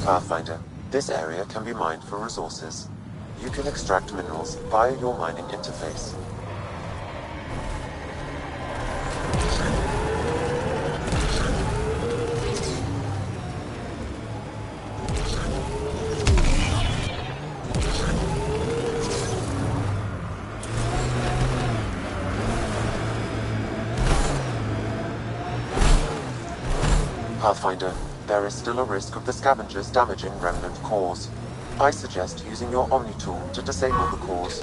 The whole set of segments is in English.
Pathfinder, this area can be mined for resources. You can extract minerals via your mining interface. Pathfinder, there is still a risk of the scavengers damaging remnant cores. I suggest using your Omni tool to disable the cores.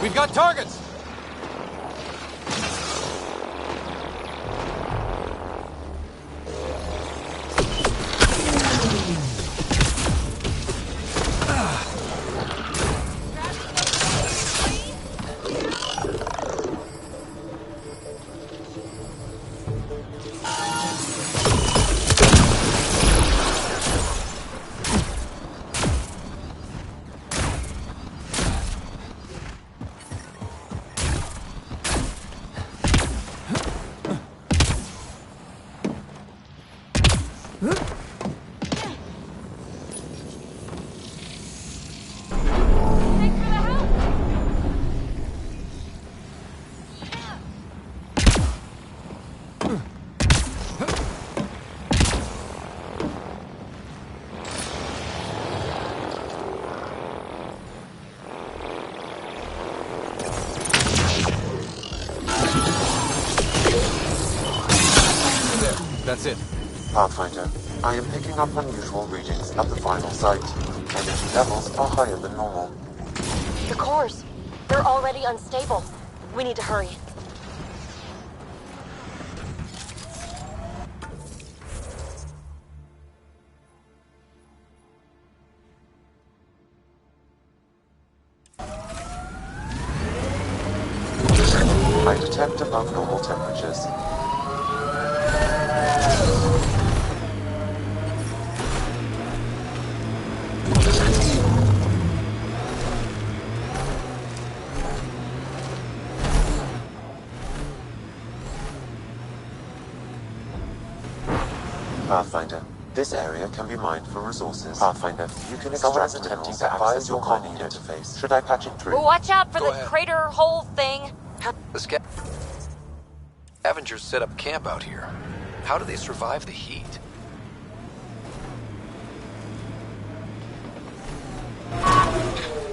We've got targets! That's it. Pathfinder, I am picking up unusual readings at the final site. Energy levels are higher than normal. The cores. They're already unstable. We need to hurry. I detect above normal temperatures. Pathfinder, this area can be mined for resources. Pathfinder, you can extract minerals via your mining interface. Should I patch it through? Watch out for Go the ahead. crater hole thing. The scavengers set up camp out here. How do they survive the heat?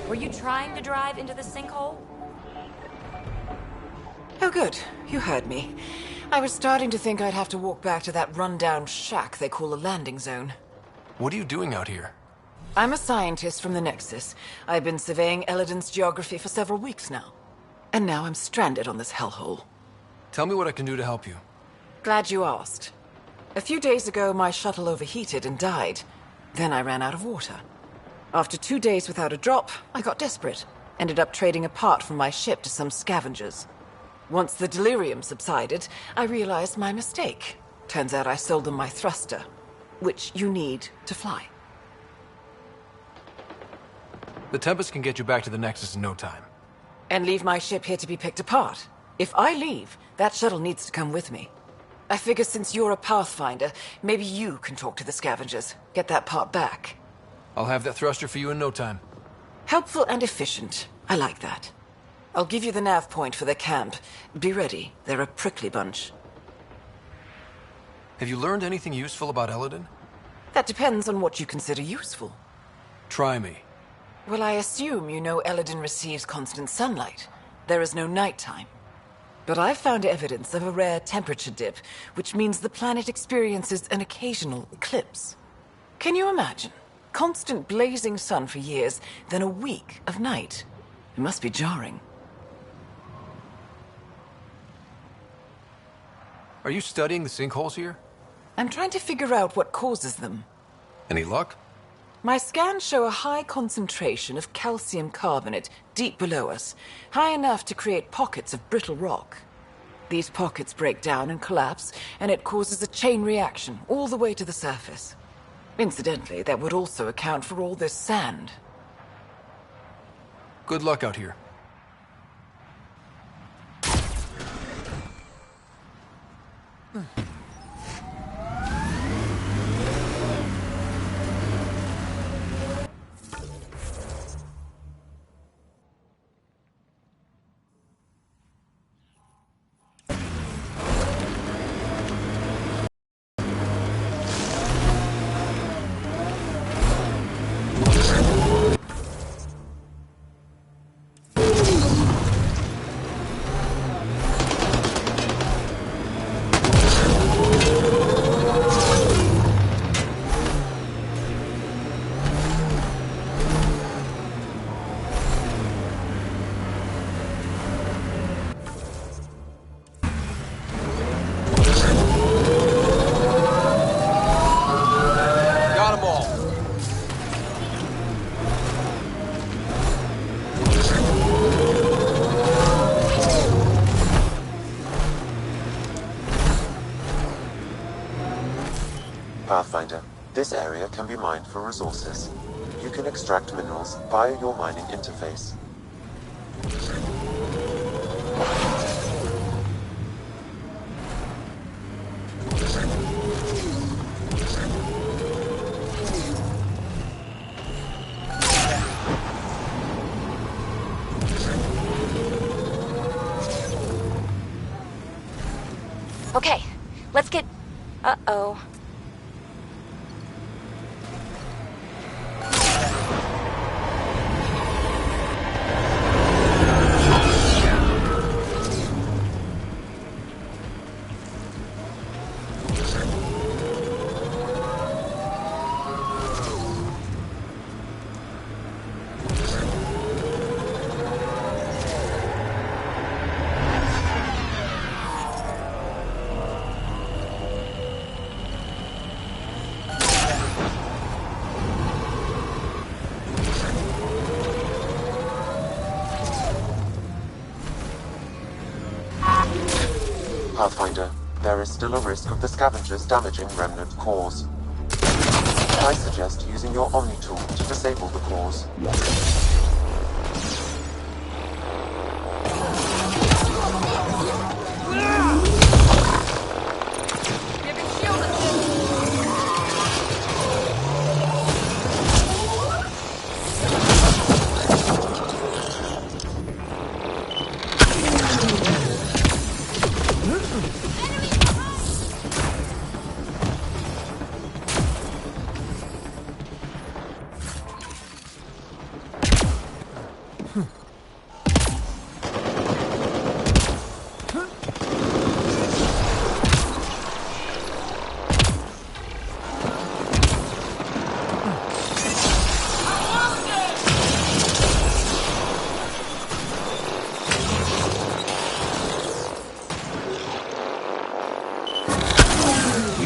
Were you trying to drive into the sinkhole? Oh, good. You heard me. I was starting to think I'd have to walk back to that rundown shack they call a landing zone. What are you doing out here? I'm a scientist from the Nexus. I've been surveying Elaaden's geography for several weeks now. And now I'm stranded on this hellhole. Tell me what I can do to help you. Glad you asked. A few days ago, my shuttle overheated and died. Then I ran out of water. After 2 days without a drop, I got desperate. Ended up trading a part from my ship to some scavengers. Once the delirium subsided, I realized my mistake. Turns out I sold them my thruster, which you need to fly. The Tempest can get you back to the Nexus in no time. And leave my ship here to be picked apart. If I leave, that shuttle needs to come with me. I figure since you're a Pathfinder, maybe you can talk to the scavengers. Get that part back. I'll have that thruster for you in no time. Helpful and efficient. I like that. I'll give you the nav point for their camp. Be ready. They're a prickly bunch. Have you learned anything useful about Elaaden? That depends on what you consider useful. Try me. Well, I assume you know Elaaden receives constant sunlight. There is no nighttime. But I've found evidence of a rare temperature dip, which means the planet experiences an occasional eclipse. Can you imagine? Constant blazing sun for years, then a week of night. It must be jarring. Are you studying the sinkholes here? I'm trying to figure out what causes them. Any luck? My scans show a high concentration of calcium carbonate deep below us, high enough to create pockets of brittle rock. These pockets break down and collapse, and it causes a chain reaction all the way to the surface. Incidentally, that would also account for all this sand. Good luck out here. Got them all. Pathfinder, this area can be mined for resources. You can extract minerals via your mining interface. Okay, let's get... Uh-oh. Pathfinder, there is still a risk of the scavengers damaging remnant cores. I suggest using your Omni tool to disable the cores.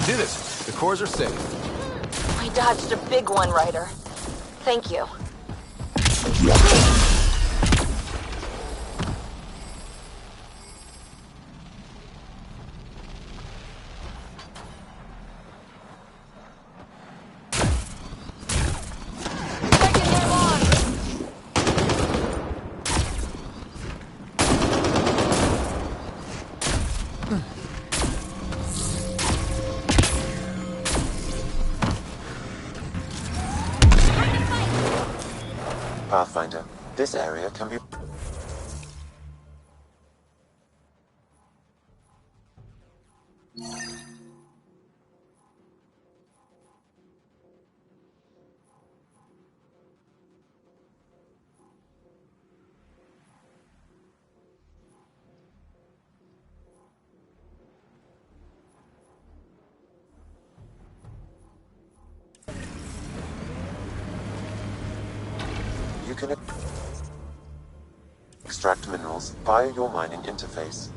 Did it. The cores are safe. I dodged a big one, Ryder. Thank you. Pathfinder, this area can be... You can extract minerals via your mining interface.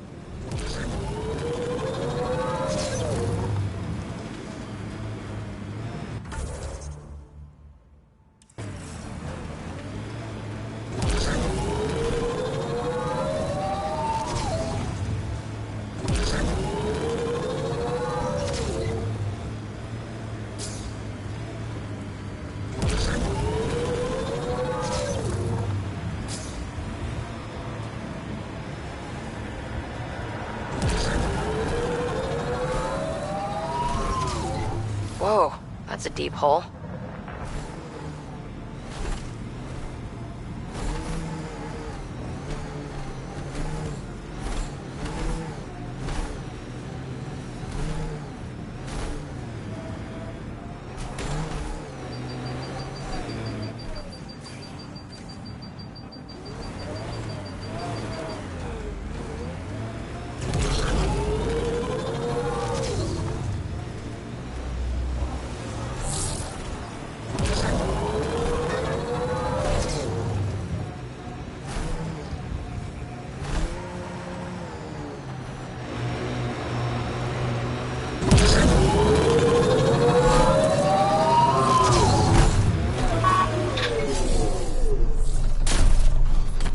Whoa, that's a deep hole.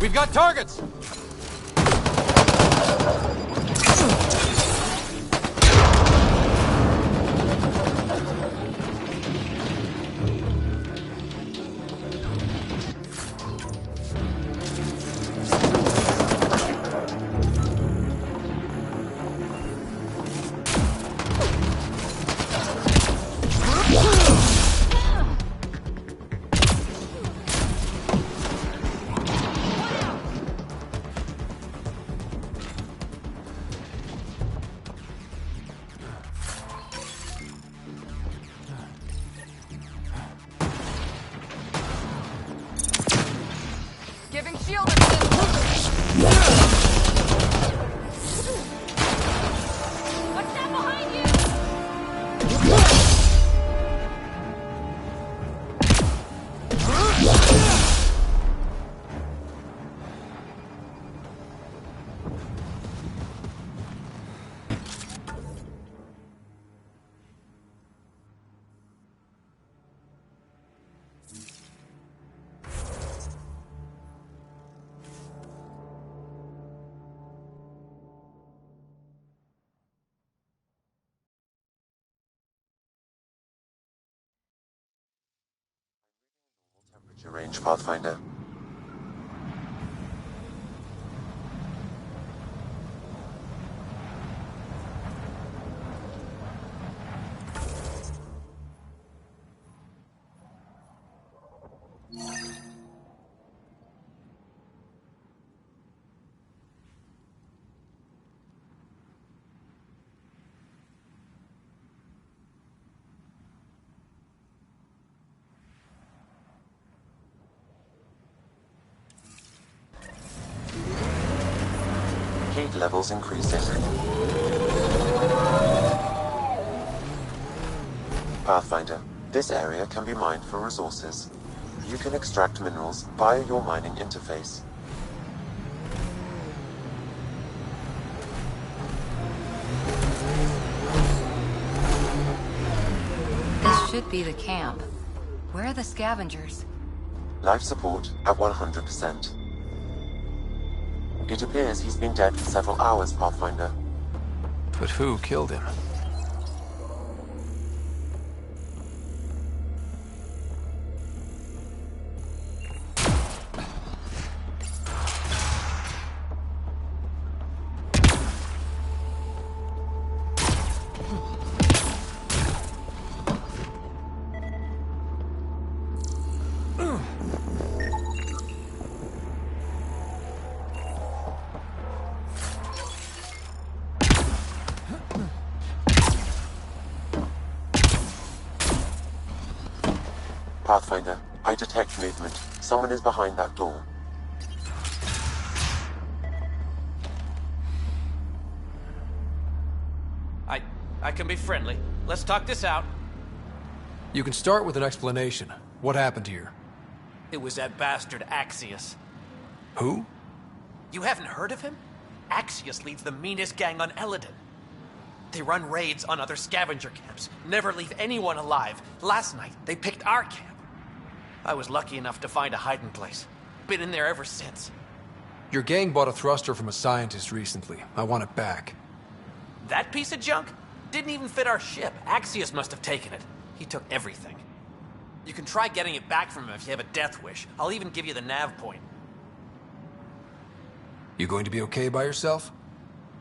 We've got targets! Giving shield assistance. What's that behind you? Temperature range, Pathfinder. Heat levels increasing. Pathfinder, this area can be mined for resources. You can extract minerals via your mining interface. This should be the camp. Where are the scavengers? Life support at 100%. It appears he's been dead for several hours, Pathfinder. But who killed him? Pathfinder, I detect movement. Someone is behind that door. I can be friendly. Let's talk this out. You can start with an explanation. What happened here? It was that bastard Axios. Who? You haven't heard of him? Axios leads the meanest gang on Elaaden. They run raids on other scavenger camps, never leave anyone alive. Last night, they picked our camp. I was lucky enough to find a hiding place. Been in there ever since. Your gang bought a thruster from a scientist recently. I want it back. That piece of junk didn't even fit our ship. Axios must have taken it. He took everything. You can try getting it back from him if you have a death wish. I'll even give you the nav point. You going to be okay by yourself?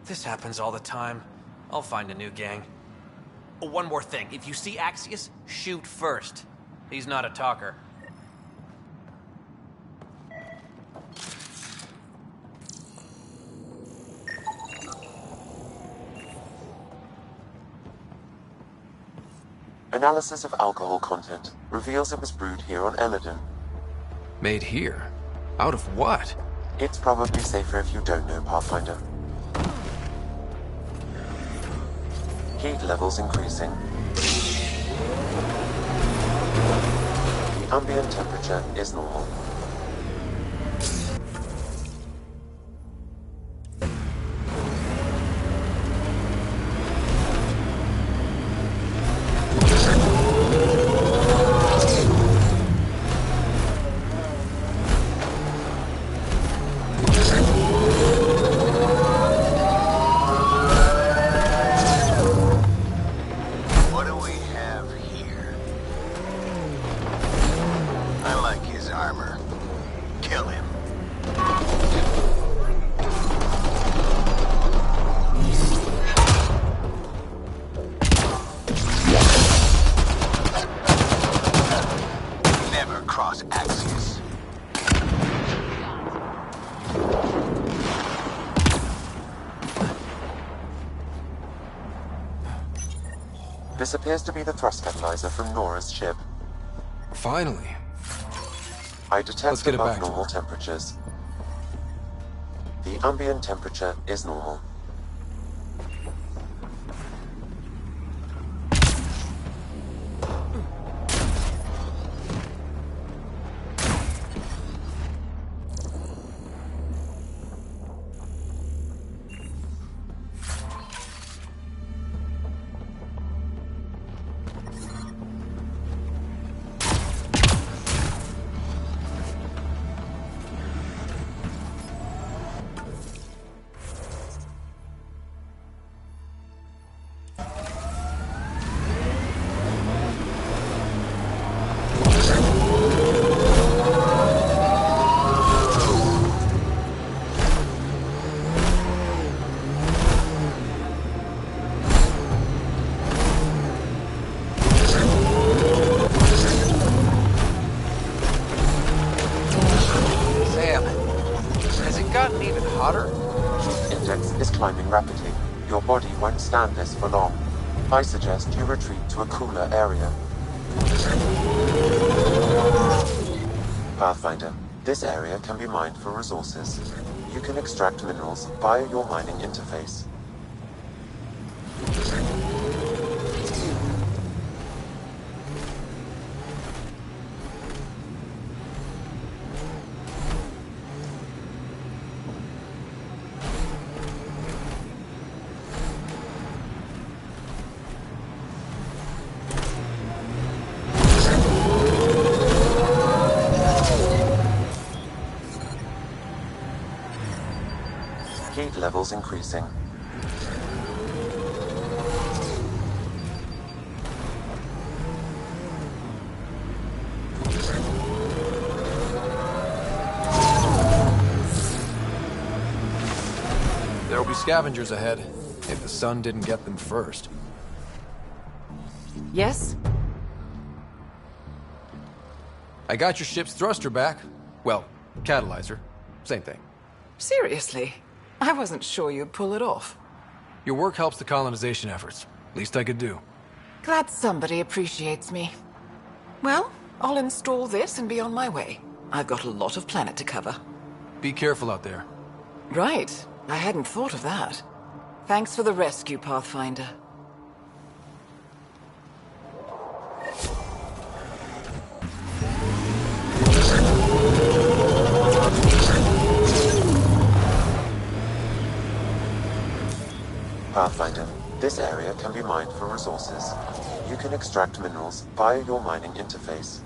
This happens all the time. I'll find a new gang. One more thing. If you see Axius, shoot first. He's not a talker. Analysis of alcohol content reveals it was brewed here on Elaaden. Made here? Out of what? It's probably safer if you don't know, Pathfinder. Heat levels increasing. The ambient temperature is normal. This appears to be the thrust catalyzer from Nora's ship. Finally. I detect Let's get it above back to normal her. temperatures. The ambient temperature is normal. Rapidly. Your body won't stand this for long. I suggest you retreat to a cooler area. Pathfinder, this area can be mined for resources. You can extract minerals via your mining interface. Heat levels increasing. There'll be scavengers ahead, if the sun didn't get them first. Yes? I got your ship's thruster back. Well, catalyzer. Same thing. Seriously? I wasn't sure you'd pull it off. Your work helps the colonization efforts. Least I could do. Glad somebody appreciates me. Well, I'll install this and be on my way. I've got a lot of planet to cover. Be careful out there. Right. I hadn't thought of that. Thanks for the rescue, Pathfinder. Pathfinder, this area can be mined for resources. You can extract minerals via your mining interface.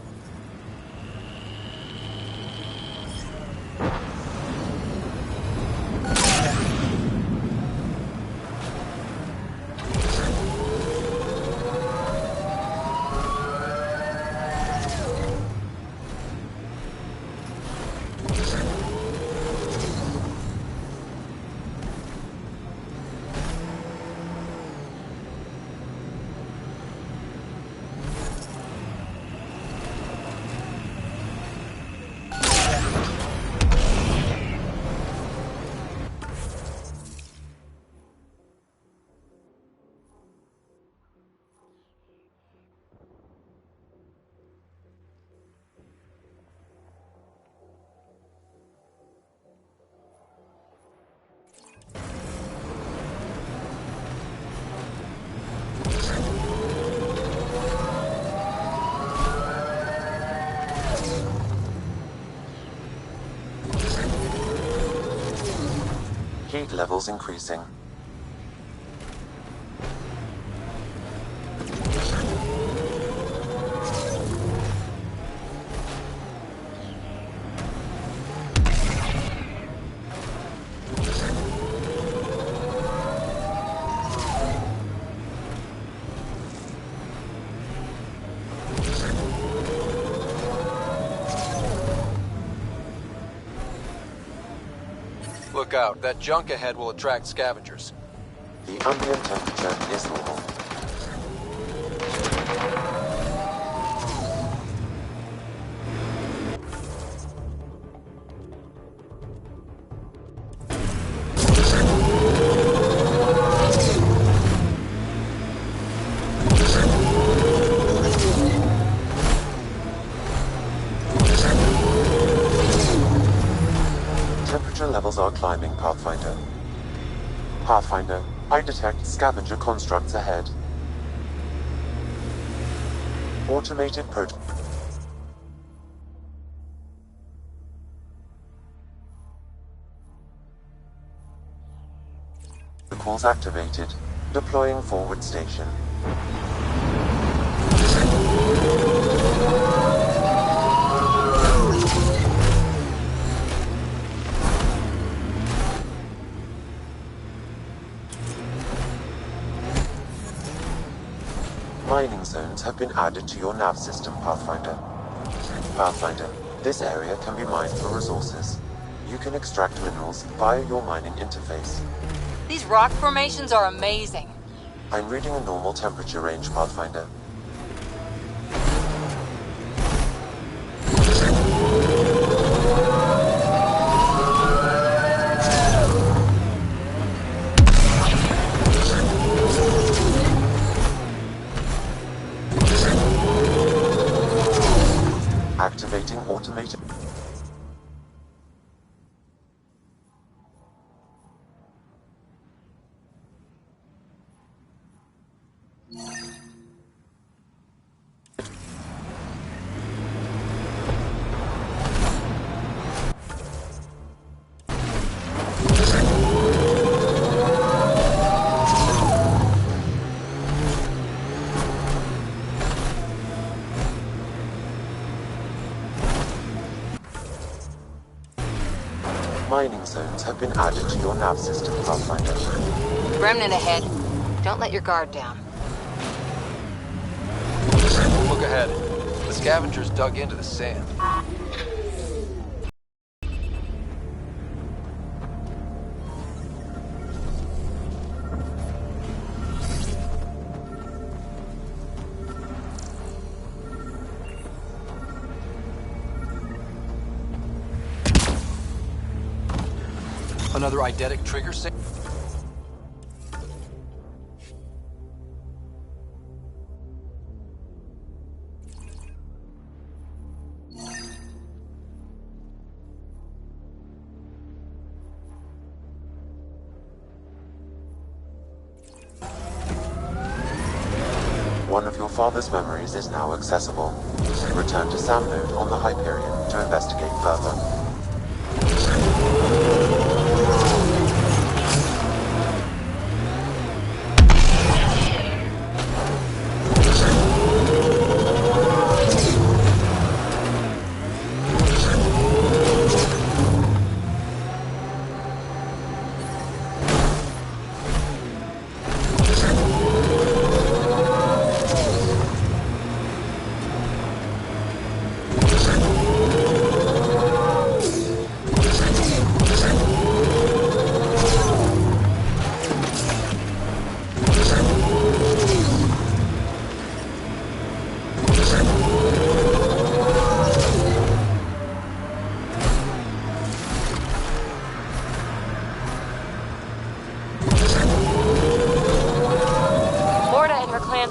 levels increasing. Look out. That junk ahead will attract scavengers. The ambient temperature is normal. Levels are climbing, Pathfinder. Pathfinder, I detect scavenger constructs ahead. Automated protocols activated. Deploying forward station. Mining zones have been added to your nav system, Pathfinder. Pathfinder, this area can be mined for resources. You can extract minerals via your mining interface. These rock formations are amazing. I'm reading a normal temperature range, Pathfinder. Activating automated. Mining zones have been added to your nav system, Pathfinder. Remnant ahead. Don't let your guard down. Look ahead. The scavengers dug into the sand. Another eidetic trigger set? One of your father's memories is now accessible. Return to Sam Node on the Hyperion to investigate further.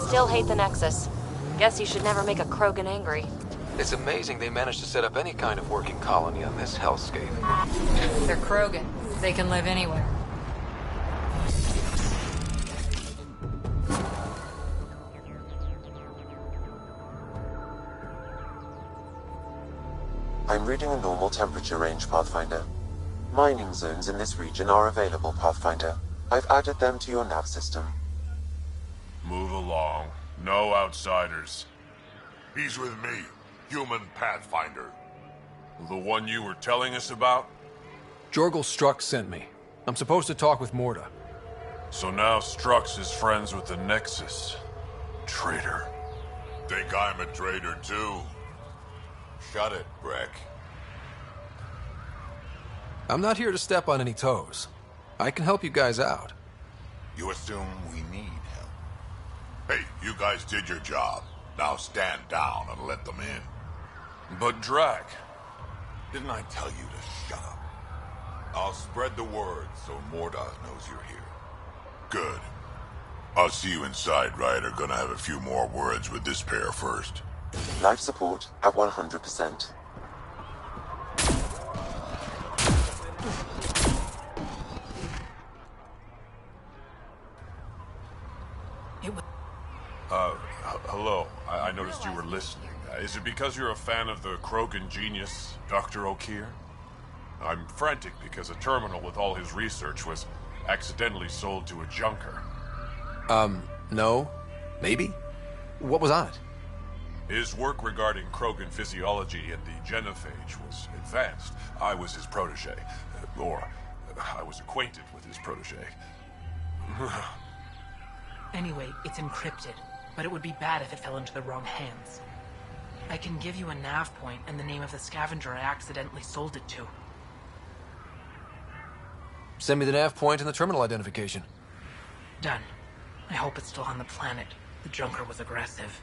Still hate the Nexus. Guess you should never make a Krogan angry. It's amazing they managed to set up any kind of working colony on this hellscape. They're Krogan. They can live anywhere. I'm reading a normal temperature range, Pathfinder. Mining zones in this region are available, Pathfinder. I've added them to your nav system. Move along. No outsiders. He's with me, human Pathfinder. The one you were telling us about? Jorgel Strux sent me. I'm supposed to talk with Morda. So now Strux is friends with the Nexus. Traitor. Think I'm a traitor too? Shut it, Breck. I'm not here to step on any toes. I can help you guys out. You assume we need help? Hey, you guys did your job. Now stand down and let them in. But Drac. Didn't I tell you to shut up? I'll spread the word so Morda knows you're here. Good. I'll see you inside, Ryder. Gonna have a few more words with this pair first. Life support at 100%. Hello. I noticed you were listening. Is it because you're a fan of the Krogan genius, Dr. O'Keir? I'm frantic because a terminal with all his research was accidentally sold to a junker. No. Maybe? What was on it? His work regarding Krogan physiology and the genophage was advanced. I was his protege. Or, I was acquainted with his protege. Anyway, it's encrypted, but it would be bad if it fell into the wrong hands. I can give you a nav point and the name of the scavenger I accidentally sold it to. Send me the nav point and the terminal identification. Done. I hope it's still on the planet. The junker was aggressive.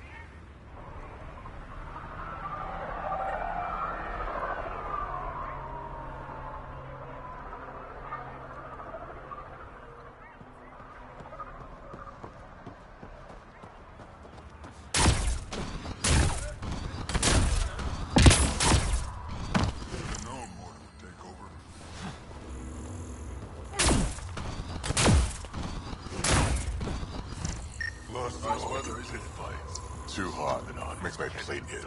Too hot. Makes my plate itch.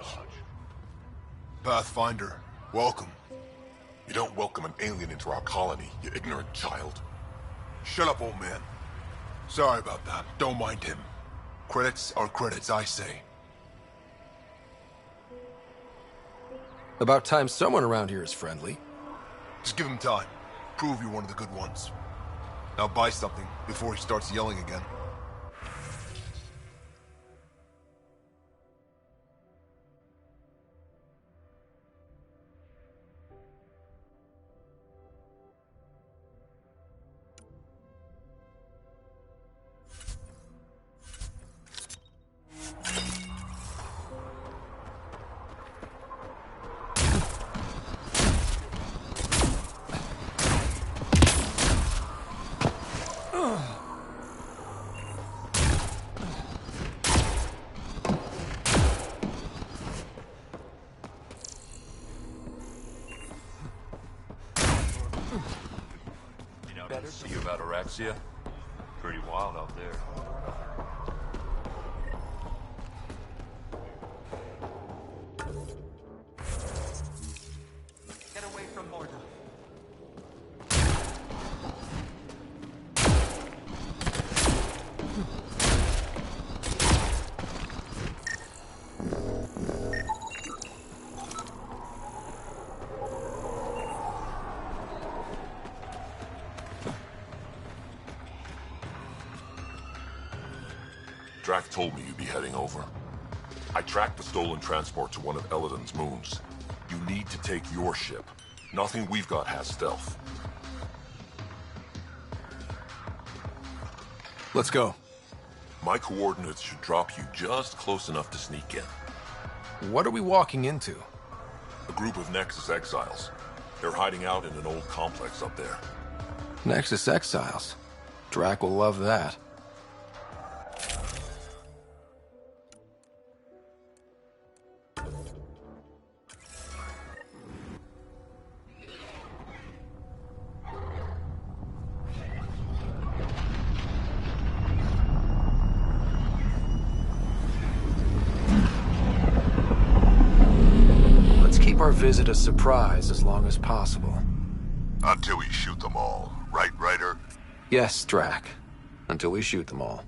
Pathfinder, welcome. You don't welcome an alien into our colony, you ignorant child. Shut up, old man. Sorry about that. Don't mind him. Credits are credits, I say. About time someone around here is friendly. Just give him time. Prove you're one of the good ones. Now buy something before he starts yelling again. See about Araxia? Pretty wild out there. Get away from Morda. Drac told me you'd be heading over. I tracked the stolen transport to one of Elaaden's moons. You need to take your ship. Nothing we've got has stealth. Let's go. My coordinates should drop you just close enough to sneak in. What are we walking into? A group of Nexus exiles. They're hiding out in an old complex up there. Nexus exiles. Drac will love that. Our visit a surprise as long as possible. Until we shoot them all. Right, Ryder? Yes, Drac. Until we shoot them all.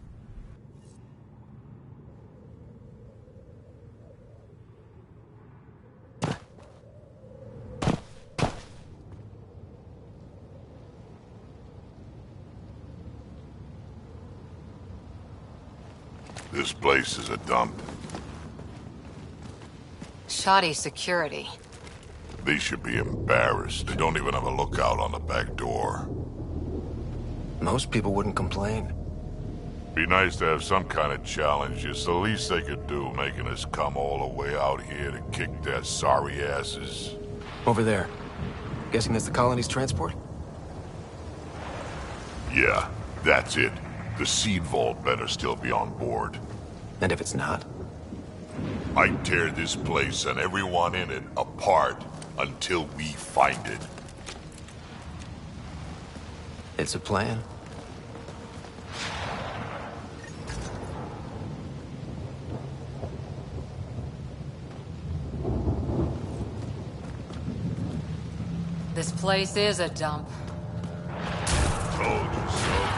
This place is a dump. Shoddy security. They should be embarrassed. They don't even have a lookout on the back door. Most people wouldn't complain. Be nice to have some kind of challenge. It's the least they could do, making us come all the way out here to kick their sorry asses. Over there. Guessing that's the colony's transport? Yeah, that's it. The seed vault better still be on board. And if it's not? I tear this place and everyone in it apart until we find it. It's a plan. This place is a dump. Told you so.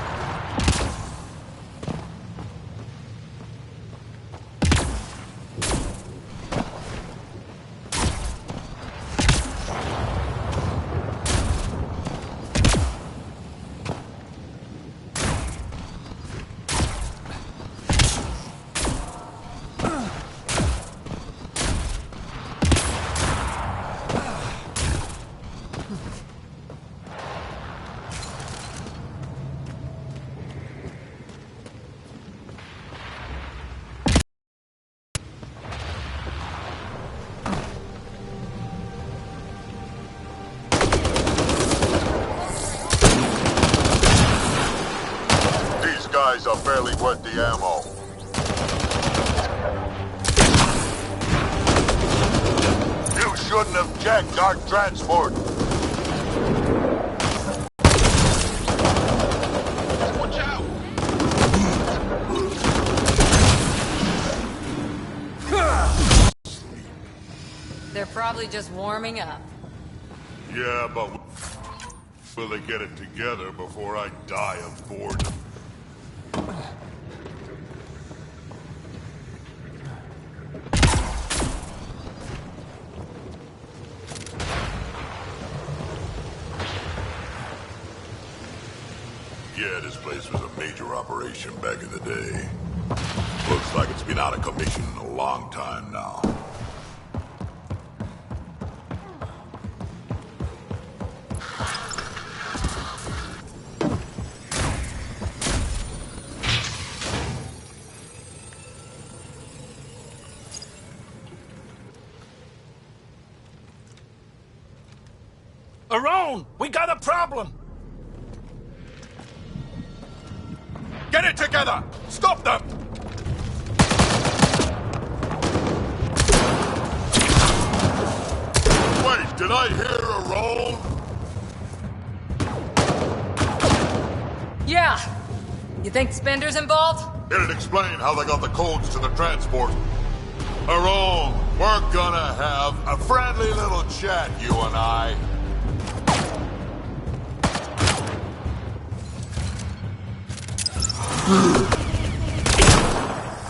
Guys are barely worth the ammo. You shouldn't have checked our transport. Watch out! They're probably just warming up. Yeah, but will they get it together before I die of boredom? Yeah, this place was a major operation back in the day. Looks like it's been out of commission a long time now. Around! We got a problem! Get it together! Stop them! Wait, did I hear a roll? Yeah! You think Spender's involved? It'd explain how they got the codes to the transport. Aron, we're gonna have a friendly little chat, you and I.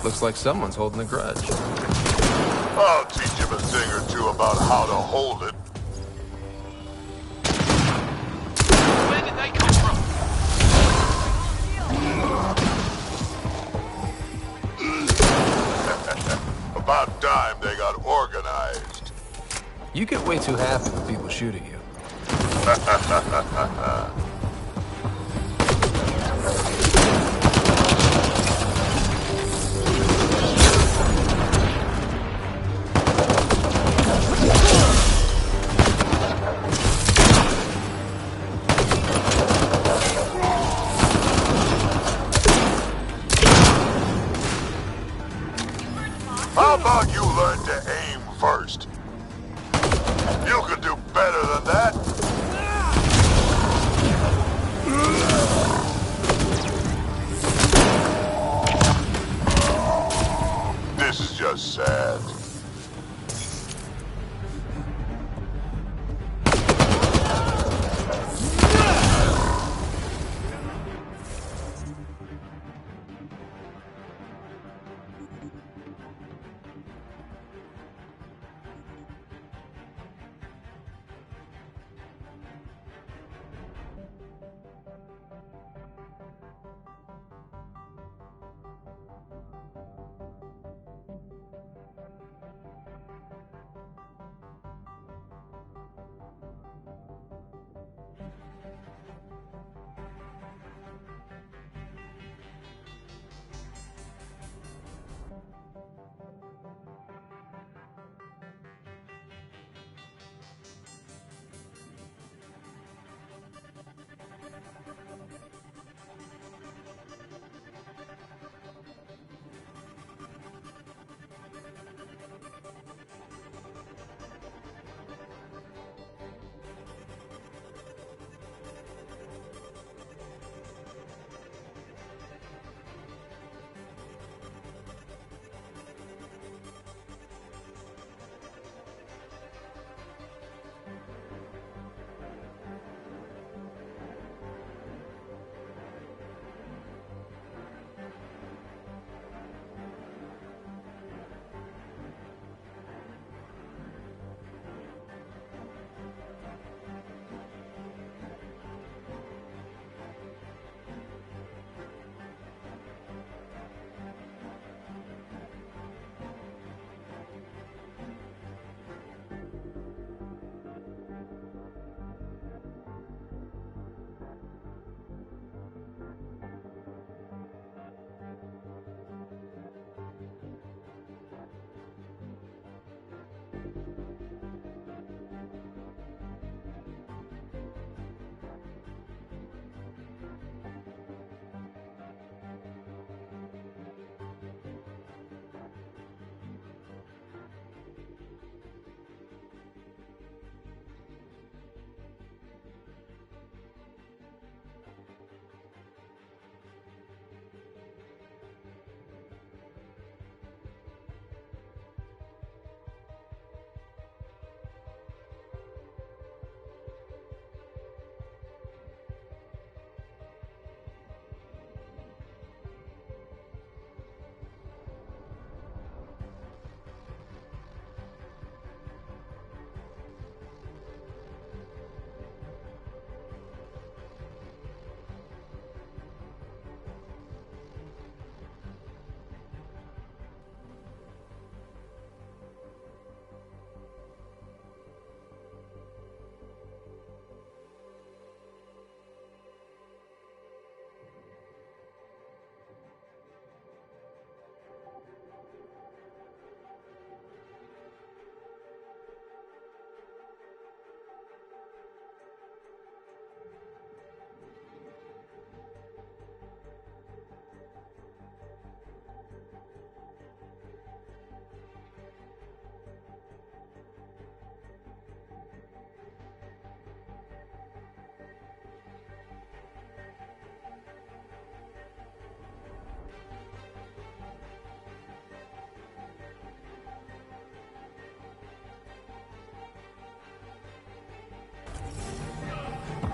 Looks like someone's holding a grudge. I'll teach him a thing or two about how to hold it. Where did they come from? About time they got organized. You get way too happy when people shoot at you. How about you learn to aim first? You could do better than that.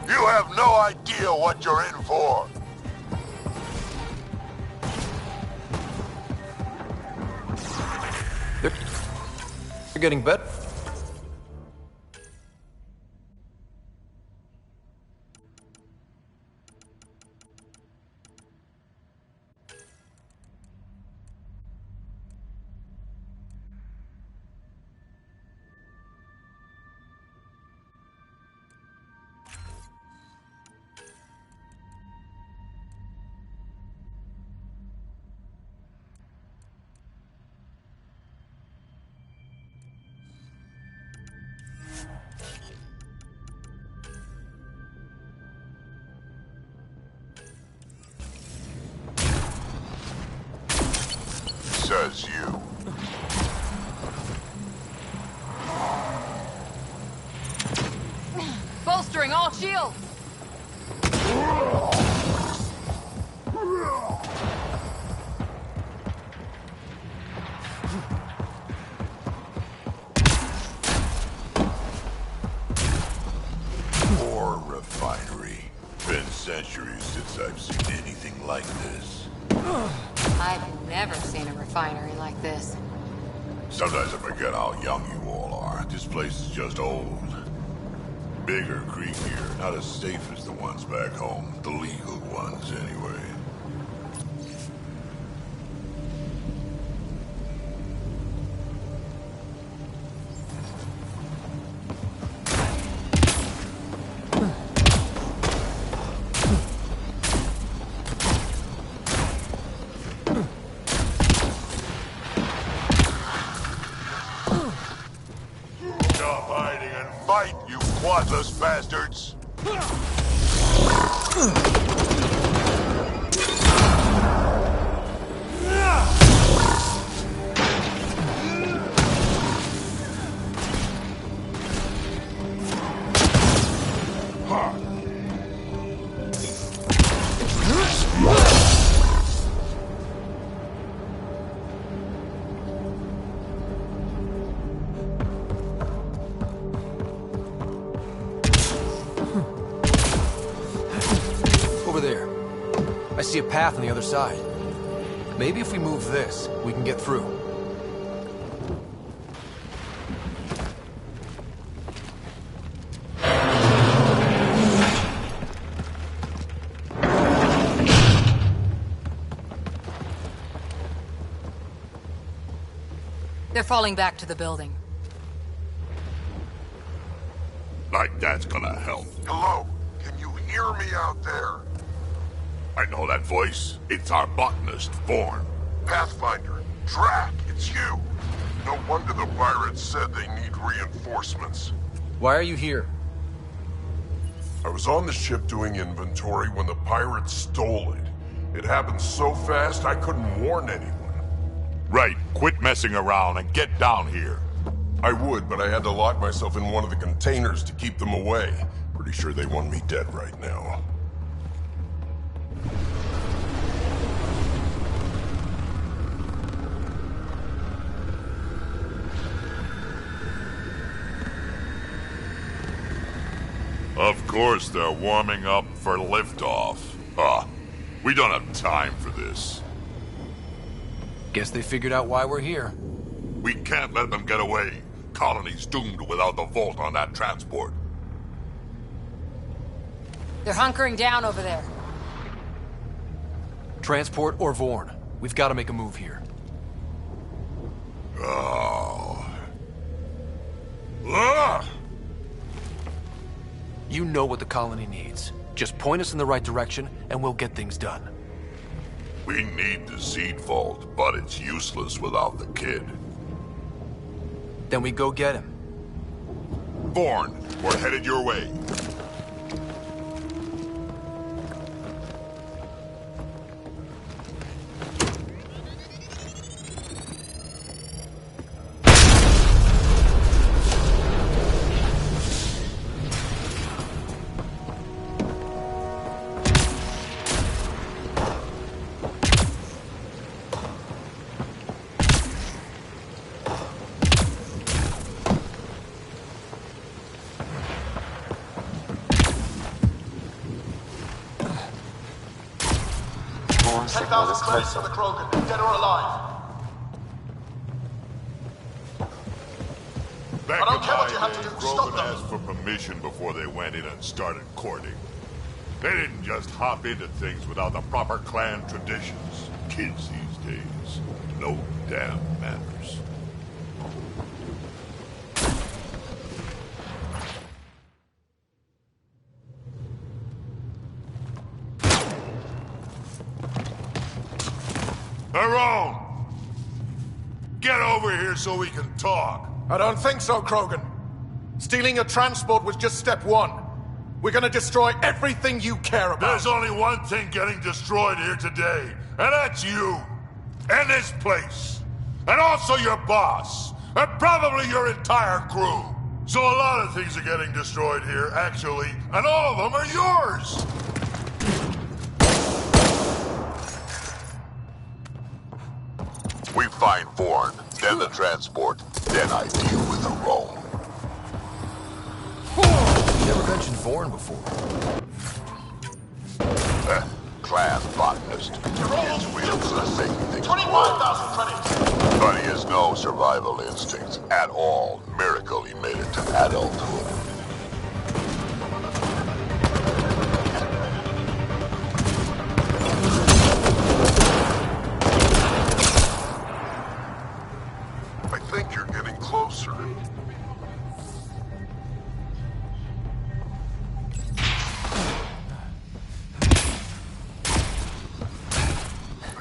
You have no idea what you're in for. You're getting better. Says you. Bolstering all shields! More refinery. Been centuries since I've seen anything like this. I've never seen a refinery like this. Sometimes I forget how young you all are. This place is just old. Bigger, creepier, not as safe as the ones back home. The legal ones, anyway. Stop hiding and fight, you quadless bastards! Over there. I see a path on the other side. Maybe if we move this, we can get through. They're falling back to the building. Like that's gonna help. Hello? Can you hear me out there? I know that voice. It's our botanist, Vaughn. Pathfinder, Drack, it's you. No wonder the pirates said they need reinforcements. Why are you here? I was on the ship doing inventory when the pirates stole it. It happened so fast I couldn't warn anyone. Right, quit messing around and get down here. I would, but I had to lock myself in one of the containers to keep them away. Pretty sure they want me dead right now. Of course they're warming up for liftoff. We don't have time for this. Guess they figured out why we're here. We can't let them get away. Colony's doomed without the vault on that transport. They're hunkering down over there. Transport or Vorn. We've got to make a move here. Oh. Ah! You know what the colony needs. Just point us in the right direction, and we'll get things done. We need the seed vault, but it's useless without the kid. Then we go get him. Vorn, we're headed your way. Signal is closer. For the Krogan, dead or alive. Back I don't care what you have to in do, my day, stop Krogan them. asked for permission before they went in and started courting. They didn't just hop into things without the proper clan traditions. Kids these days, no damn manners. Tyrone! Get over here so we can talk. I don't think so, Krogan. Stealing a transport was just step one. We're gonna destroy everything you care about. There's only one thing getting destroyed here today, and that's you. And this place. And also your boss. And probably your entire crew. So a lot of things are getting destroyed here, actually, and all of them are yours! We find Vorn, then the transport, then I deal with the Rome. Never mentioned Vorn before. Class botanist. His wheels are saying things. 25,000 credits! But he has no survival instincts at all. Miracle he made it to adulthood. I think you're getting closer. I'm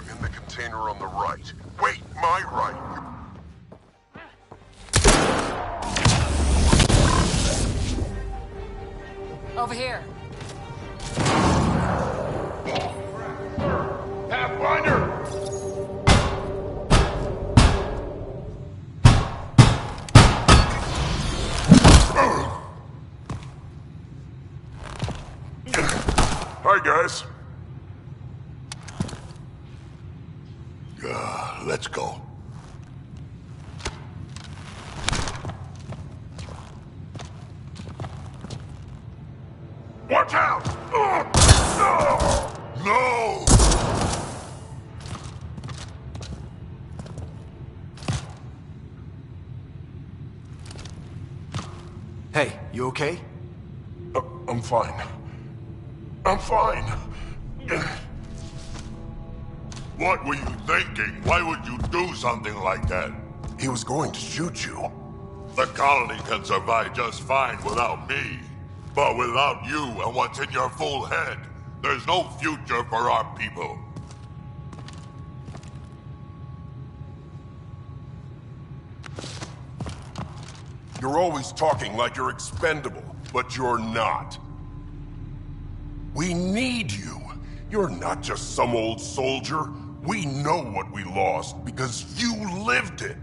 in the container on the right. Wait, my right. Over here. Pathfinder! Hi, guys. Let's go. Watch out! No! Hey, you okay? I'm fine. I'm fine. What were you thinking? Why would you do something like that? He was going to shoot you. The colony can survive just fine without me. But without you and what's in your full head, there's no future for our people. You're always talking like you're expendable, but you're not. We need you. You're not just some old soldier. We know what we lost because you lived it.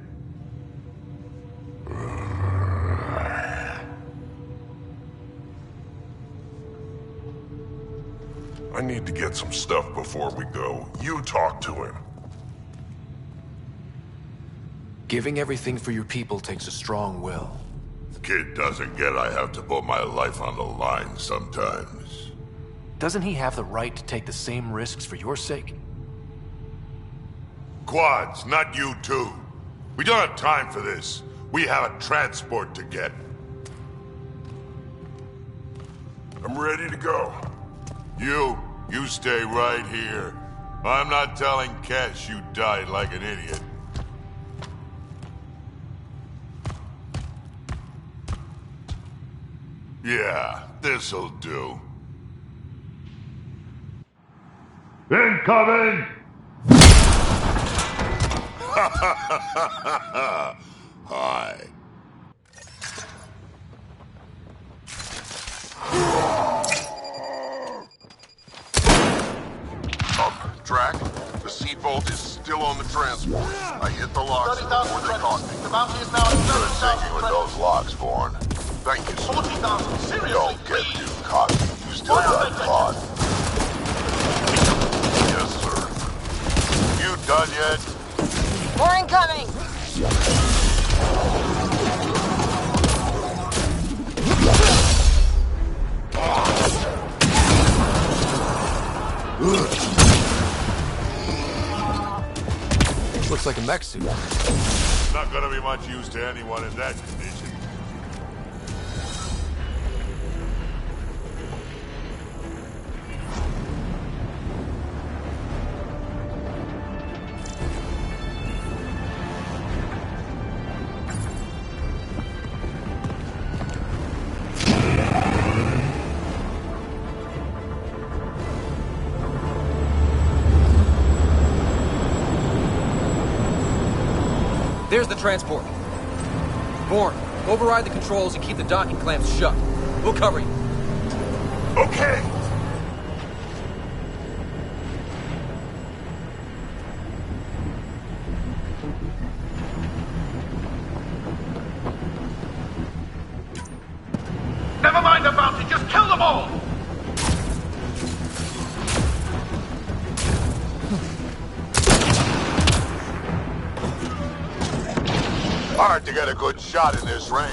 I need to get some stuff before we go. You talk to him. Giving everything for your people takes a strong will. Kid doesn't get I have to put my life on the line sometimes. Doesn't he have the right to take the same risks for your sake? Quads, not you two. We don't have time for this. We have a transport to get. I'm ready to go. You stay right here. I'm not telling Cash you died like an idiot. Yeah, this'll do. Incoming! Hi. Drac, the seat bolt is still on the transport. I hit the locks before they caught me. The bounty is now at 30,000 thinking with those locks, Born. Thank you, sir. 40,000, seriously, don't get too cocky. You still got caught. Yes, sir. You done yet? More incoming! Looks like a mech suit. Not gonna be much use to anyone in that condition. There's the transport. Bourne, override the controls and keep the docking clamps shut. We'll cover you. Okay! Never mind the bounty, just kill them all! Hard to get a good shot in this range.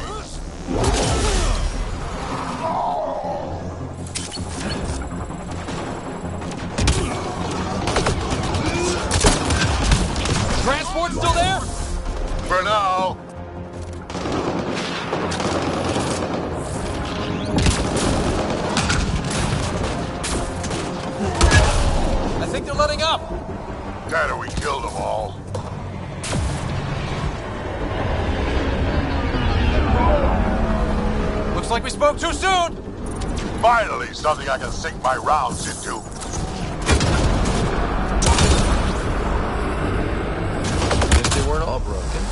Transport still there? For now. I think they're letting up. Dad, we killed them all. Looks like we spoke too soon! Finally, something I can sink my rounds into. Guess they weren't all broken.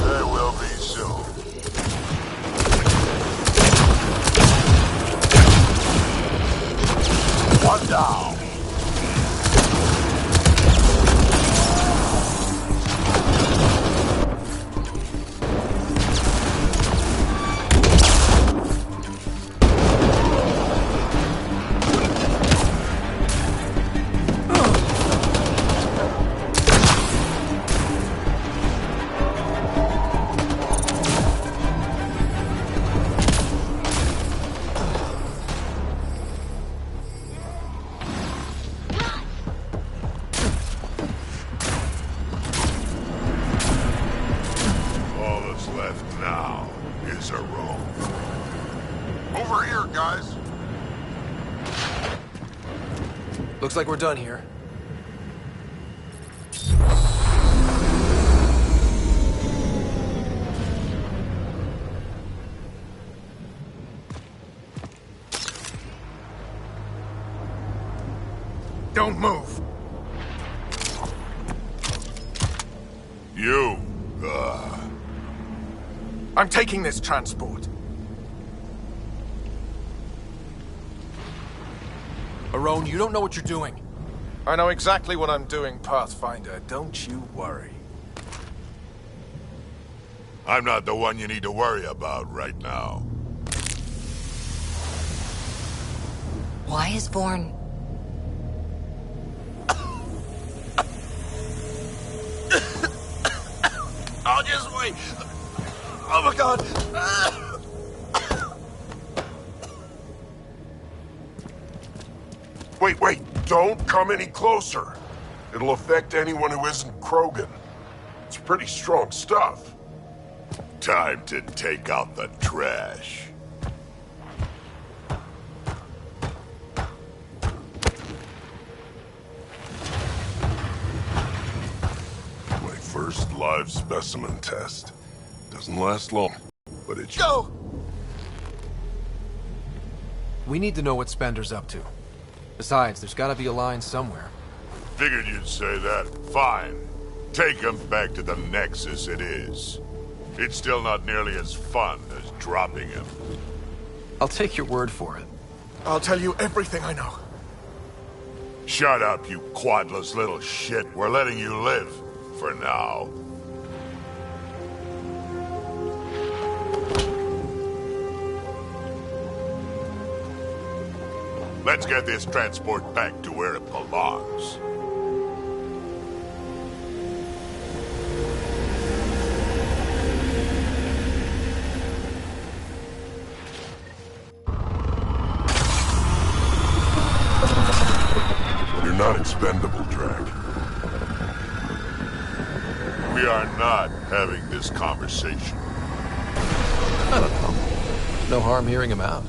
They will be soon. One down. Looks like we're done here. Don't move. I'm taking this transport. Arone, you don't know what you're doing. I know exactly what I'm doing, Pathfinder. Don't you worry. I'm not the one you need to worry about right now. Why is Bourne... I'll just wait. Oh my god. Wait. Don't come any closer. It'll affect anyone who isn't Krogan. It's pretty strong stuff. Time to take out the trash. My first live specimen test. Doesn't last long, but it's... Go! We need to know what Spender's up to. Besides, there's gotta be a line somewhere. Figured you'd say that. Fine. Take him back to the Nexus it is. It's still not nearly as fun as dropping him. I'll take your word for it. I'll tell you everything I know. Shut up, you quadless little shit. We're letting you live. For now. Let's get this transport back to where it belongs. You're not expendable, Drac. We are not having this conversation. I don't know. No harm hearing him out.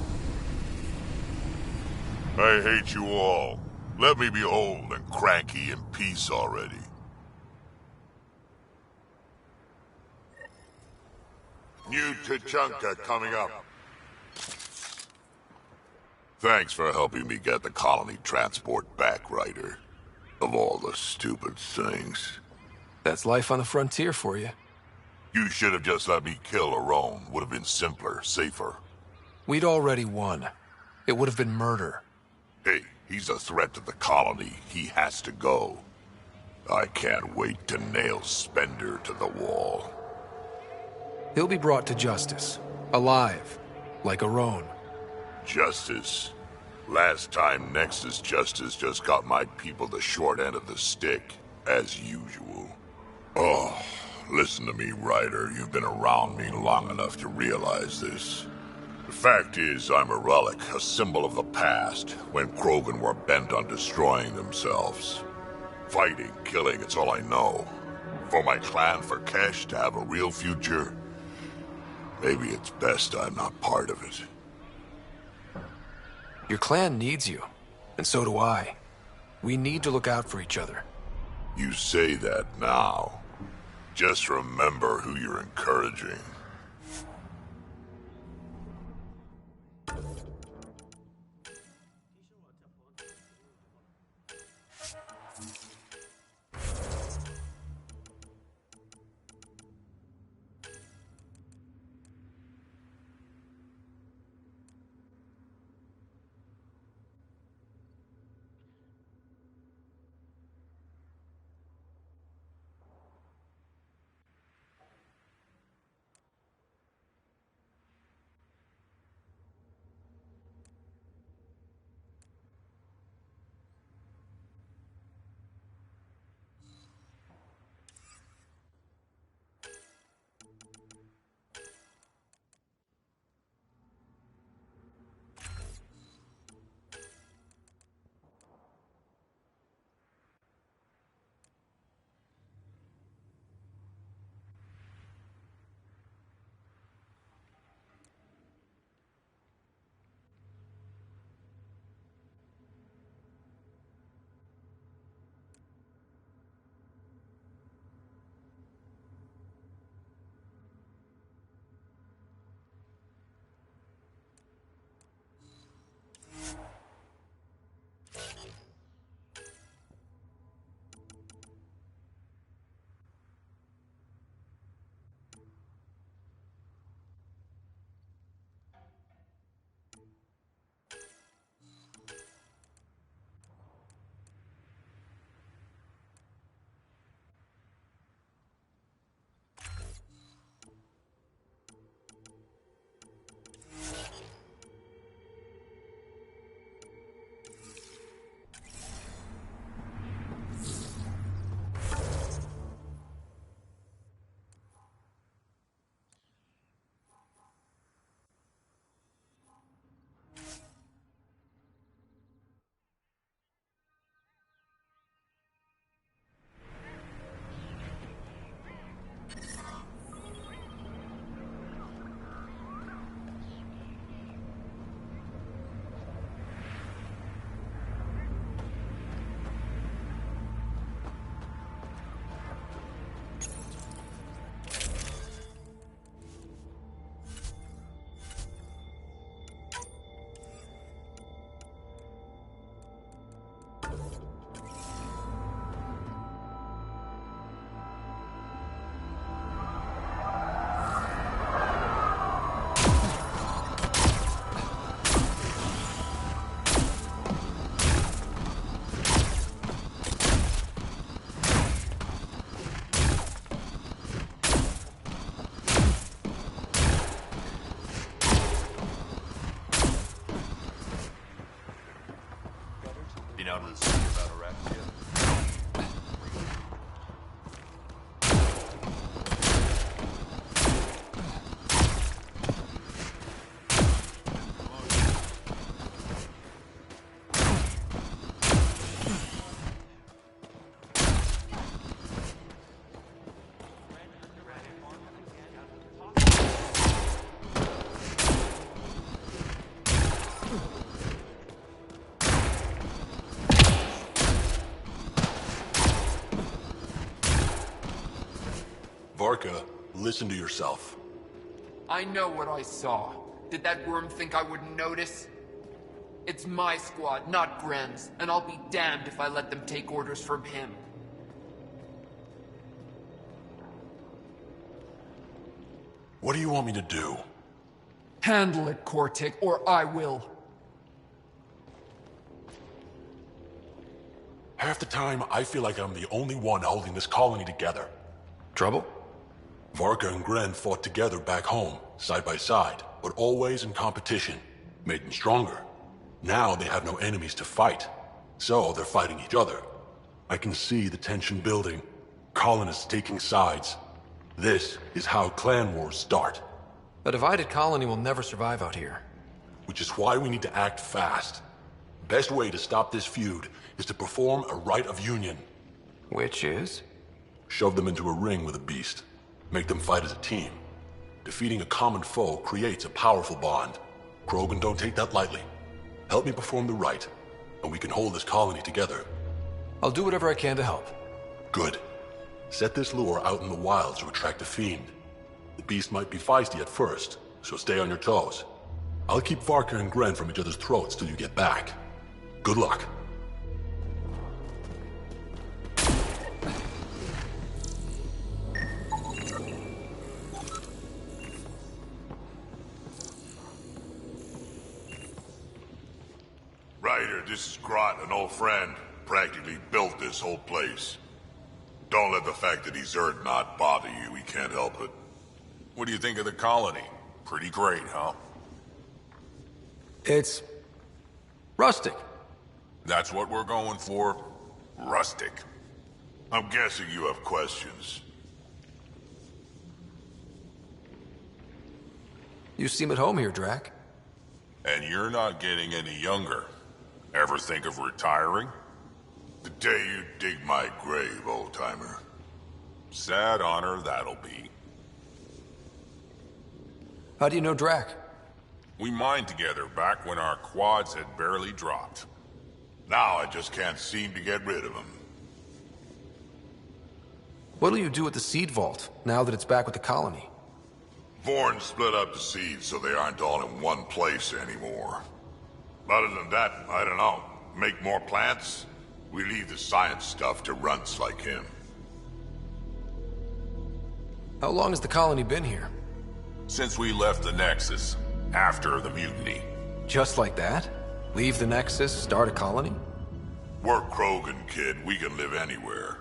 I hate you all. Let me be old and cranky in peace already. New Tachanka coming up. Thanks for helping me get the colony transport back, Ryder. Of all the stupid things. That's life on the frontier for you. You should have just let me kill Arone. Would have been simpler, safer. We'd already won. It would have been murder. Hey, he's a threat to the colony. He has to go. I can't wait to nail Spender to the wall. He'll be brought to justice. Alive. Like Arone. Justice? Last time Nexus Justice just got my people the short end of the stick, as usual. Oh, listen to me, Ryder. You've been around me long enough to realize this. The fact is, I'm a relic, a symbol of the past, when Krogan were bent on destroying themselves. Fighting, killing, it's all I know. For my clan, for Kesh to have a real future, maybe it's best I'm not part of it. Your clan needs you, and so do I. We need to look out for each other. You say that now. Just remember who you're encouraging. Varka, listen to yourself. I know what I saw. Did that worm think I wouldn't notice? It's my squad, not Gren's, and I'll be damned if I let them take orders from him. What do you want me to do? Handle it, Cortic, or I will. Half the time, I feel like I'm the only one holding this colony together. Trouble? Varka and Gren fought together back home, side by side, but always in competition. Made them stronger. Now they have no enemies to fight, so they're fighting each other. I can see the tension building, colonists taking sides. This is how clan wars start. A divided colony will never survive out here. Which is why we need to act fast. Best way to stop this feud is to perform a rite of union. Which is? Shove them into a ring with a beast. Make them fight as a team. Defeating a common foe creates a powerful bond. Krogan don't take that lightly. Help me perform the rite, and we can hold this colony together. I'll do whatever I can to help. Good. Set this lure out in the wilds to attract a fiend. The beast might be feisty at first, so stay on your toes. I'll keep Varka and Gren from each other's throats till you get back. Good luck. Ryder, this is Grot, an old friend. Practically built this whole place. Don't let the fact that he's Earth not bother you. He can't help it. What do you think of the colony? Pretty great, huh? It's... rustic. That's what we're going for. Rustic. I'm guessing you have questions. You seem at home here, Drac. And you're not getting any younger. Ever think of retiring? The day you dig my grave, old-timer. Sad honor that'll be. How do you know Drac? We mined together back when our quads had barely dropped. Now I just can't seem to get rid of him. What'll you do with the seed vault, now that it's back with the colony? Vorn split up the seeds so they aren't all in one place anymore. Other than that, I don't know. Make more plants? We leave the science stuff to runts like him. How long has the colony been here? Since we left the Nexus, after the mutiny. Just like that? Leave the Nexus, start a colony? We're Krogan, kid. We can live anywhere.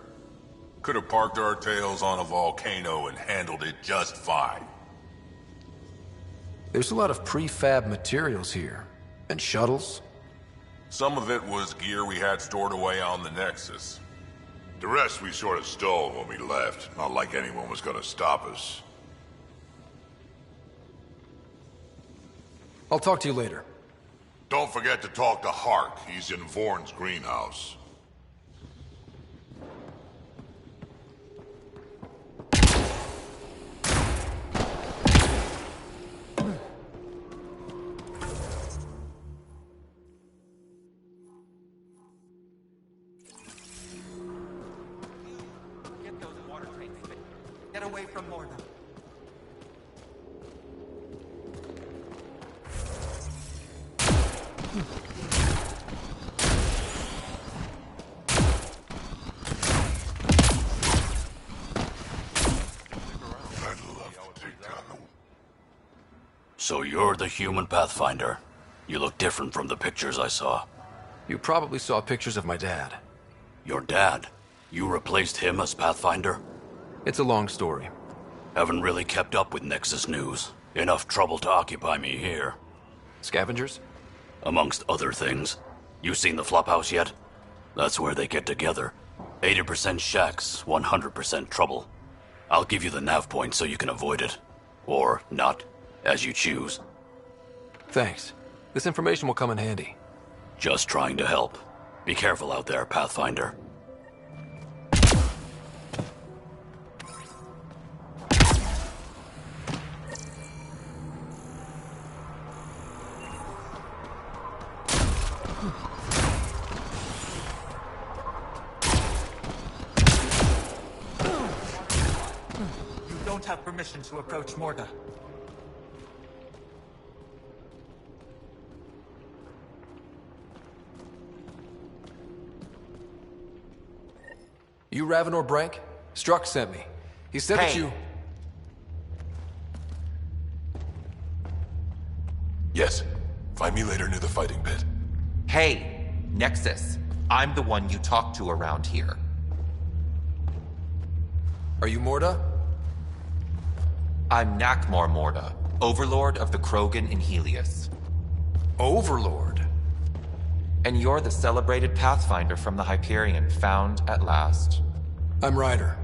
Could have parked our tails on a volcano and handled it just fine. There's a lot of prefab materials here. And shuttles. Some of it was gear we had stored away on the Nexus. The rest we sort of stole when we left. Not like anyone was gonna stop us. I'll talk to you later. Don't forget to talk to Hark. He's in Vorn's greenhouse. Get away from Morna. So you're the human Pathfinder. You look different from the pictures I saw. You probably saw pictures of my dad. Your dad? You replaced him as Pathfinder? It's a long story. Haven't really kept up with Nexus news. Enough trouble to occupy me here. Scavengers? Amongst other things. You seen the flophouse yet? That's where they get together. 80% shacks, 100% trouble. I'll give you the nav point so you can avoid it. Or not, as you choose. Thanks. This information will come in handy. Just trying to help. Be careful out there, Pathfinder. You don't have permission to approach Morda. You Ravenor Brank? Struck sent me. He said that you... Yes. Find me later near the fighting pit. Hey, Nexus. I'm the one you talk to around here. Are you Morda? I'm Nakmor Morda, Overlord of the Krogan in Helios. Overlord? And you're the celebrated Pathfinder from the Hyperion, found at last. I'm Ryder.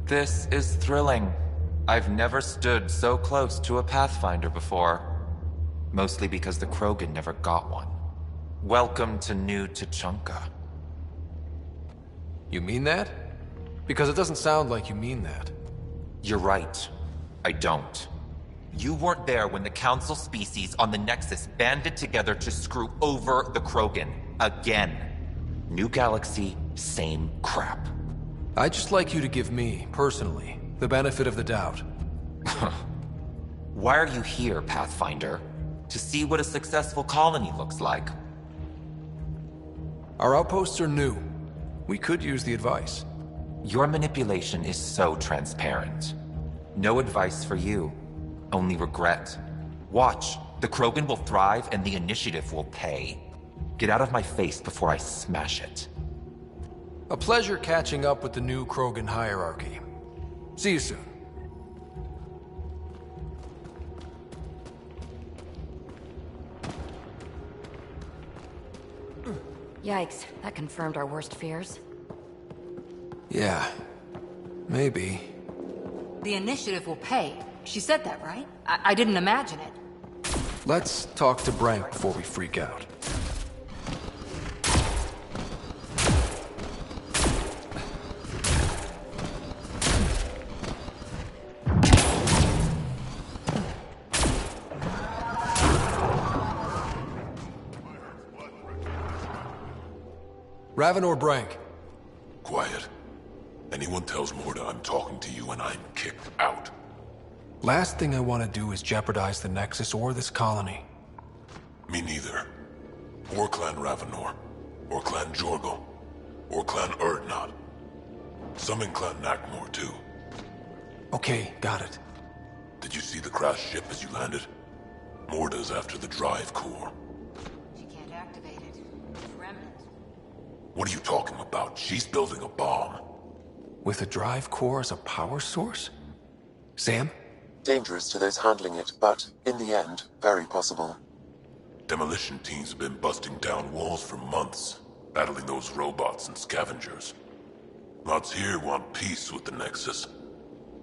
This is thrilling. I've never stood so close to a Pathfinder before. Mostly because the Krogan never got one. Welcome to New Tuchanka. You mean that? Because it doesn't sound like you mean that. You're right. I don't. You weren't there when the Council species on the Nexus banded together to screw over the Krogan. Again. New galaxy, same crap. I'd just like you to give me, personally, the benefit of the doubt. Why are you here, Pathfinder? To see what a successful colony looks like. Our outposts are new. We could use the advice. Your manipulation is so transparent. No advice for you. Only regret. Watch. The Krogan will thrive and the initiative will pay. Get out of my face before I smash it. A pleasure catching up with the new Krogan hierarchy. See you soon. Yikes, that confirmed our worst fears. Yeah, maybe. The initiative will pay. She said that, right? I didn't imagine it. Let's talk to Brank before we freak out. Ravenor Brank. Quiet. Anyone tells Morda I'm talking to you and I'm kicked out. Last thing I want to do is jeopardize the Nexus or this colony. Me neither. Or Clan Ravenor. Or Clan Jorgal. Or Clan Urdnot. Some in Clan Nakmor, too. Okay, got it. Did you see the crashed ship as you landed? Morda's after the drive core. She can't activate it. It's remnant. What are you talking about? She's building a bomb. With a drive core as a power source? Sam? Dangerous to those handling it, but, in the end, very possible. Demolition teams have been busting down walls for months, battling those robots and scavengers. Lots here want peace with the Nexus.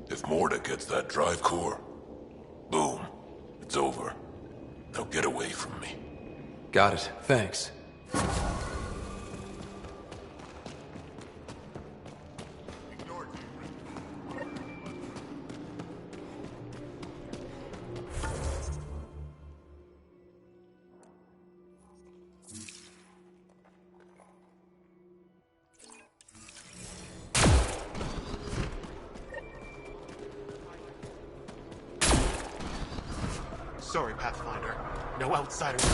If Morda gets that drive core, boom, it's over. Now get away from me. Got it, thanks. Sorry, Pathfinder. No outsiders.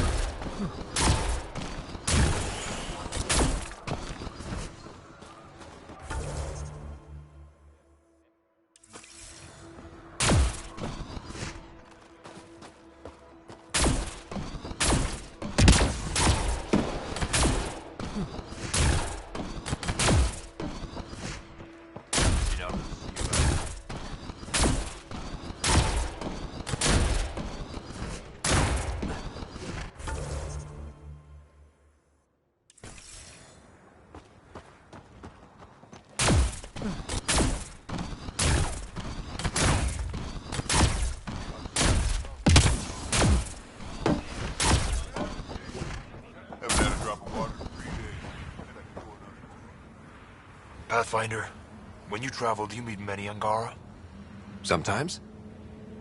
Pathfinder, when you travel, do you meet many Angara? Sometimes.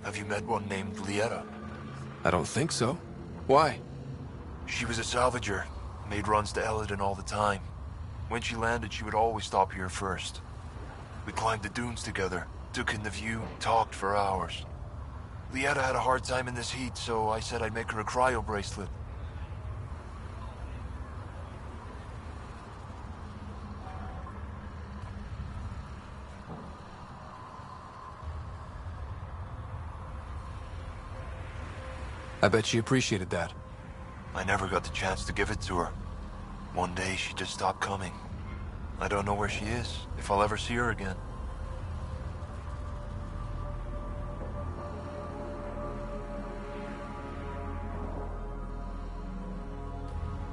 Have you met one named Lieta? I don't think so. Why? She was a salvager, made runs to Elaaden all the time. When she landed, she would always stop here first. We climbed the dunes together, took in the view, talked for hours. Elaaden had a hard time in this heat, so I said I'd make her a cryo bracelet. I bet she appreciated that. I never got the chance to give it to her. One day she just stopped coming. I don't know where she is, if I'll ever see her again.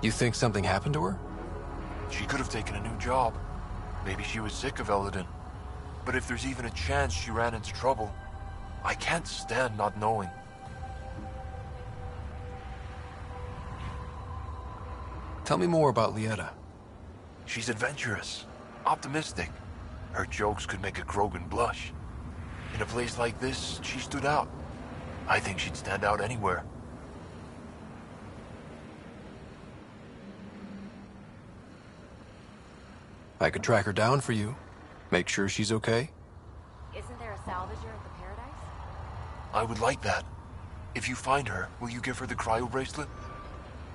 You think something happened to her? She could have taken a new job. Maybe she was sick of Elaaden. But if there's even a chance she ran into trouble, I can't stand not knowing. Tell me more about Elaaden. She's adventurous, optimistic. Her jokes could make a Krogan blush. In a place like this, she stood out. I think she'd stand out anywhere. I could track her down for you. Make sure she's okay. Isn't there a salvager at the Paradise? I would like that. If you find her, will you give her the cryo bracelet?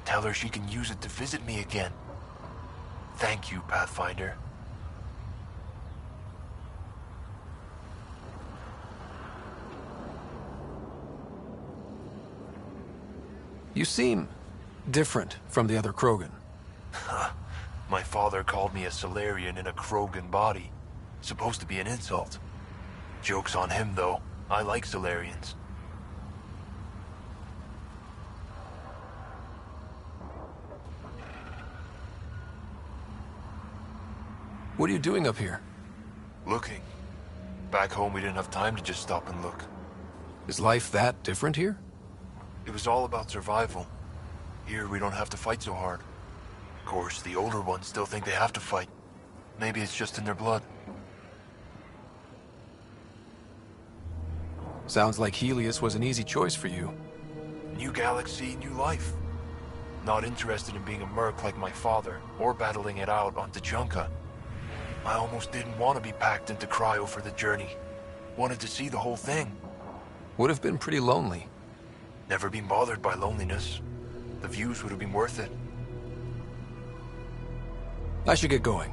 Tell her she can use it to visit me again. Thank you, Pathfinder. You seem different from the other Krogan. My father called me a Solarian in a Krogan body. Supposed to be an insult. Joke's on him, though. I like Solarians. What are you doing up here? Looking. Back home, we didn't have time to just stop and look. Is life that different here? It was all about survival. Here, we don't have to fight so hard. Of course, the older ones still think they have to fight. Maybe it's just in their blood. Sounds like Helios was an easy choice for you. New galaxy, new life. Not interested in being a merc like my father, or battling it out on Tuchanka. I almost didn't want to be packed into cryo for the journey. Wanted to see the whole thing. Would have been pretty lonely. Never been bothered by loneliness. The views would have been worth it. I should get going.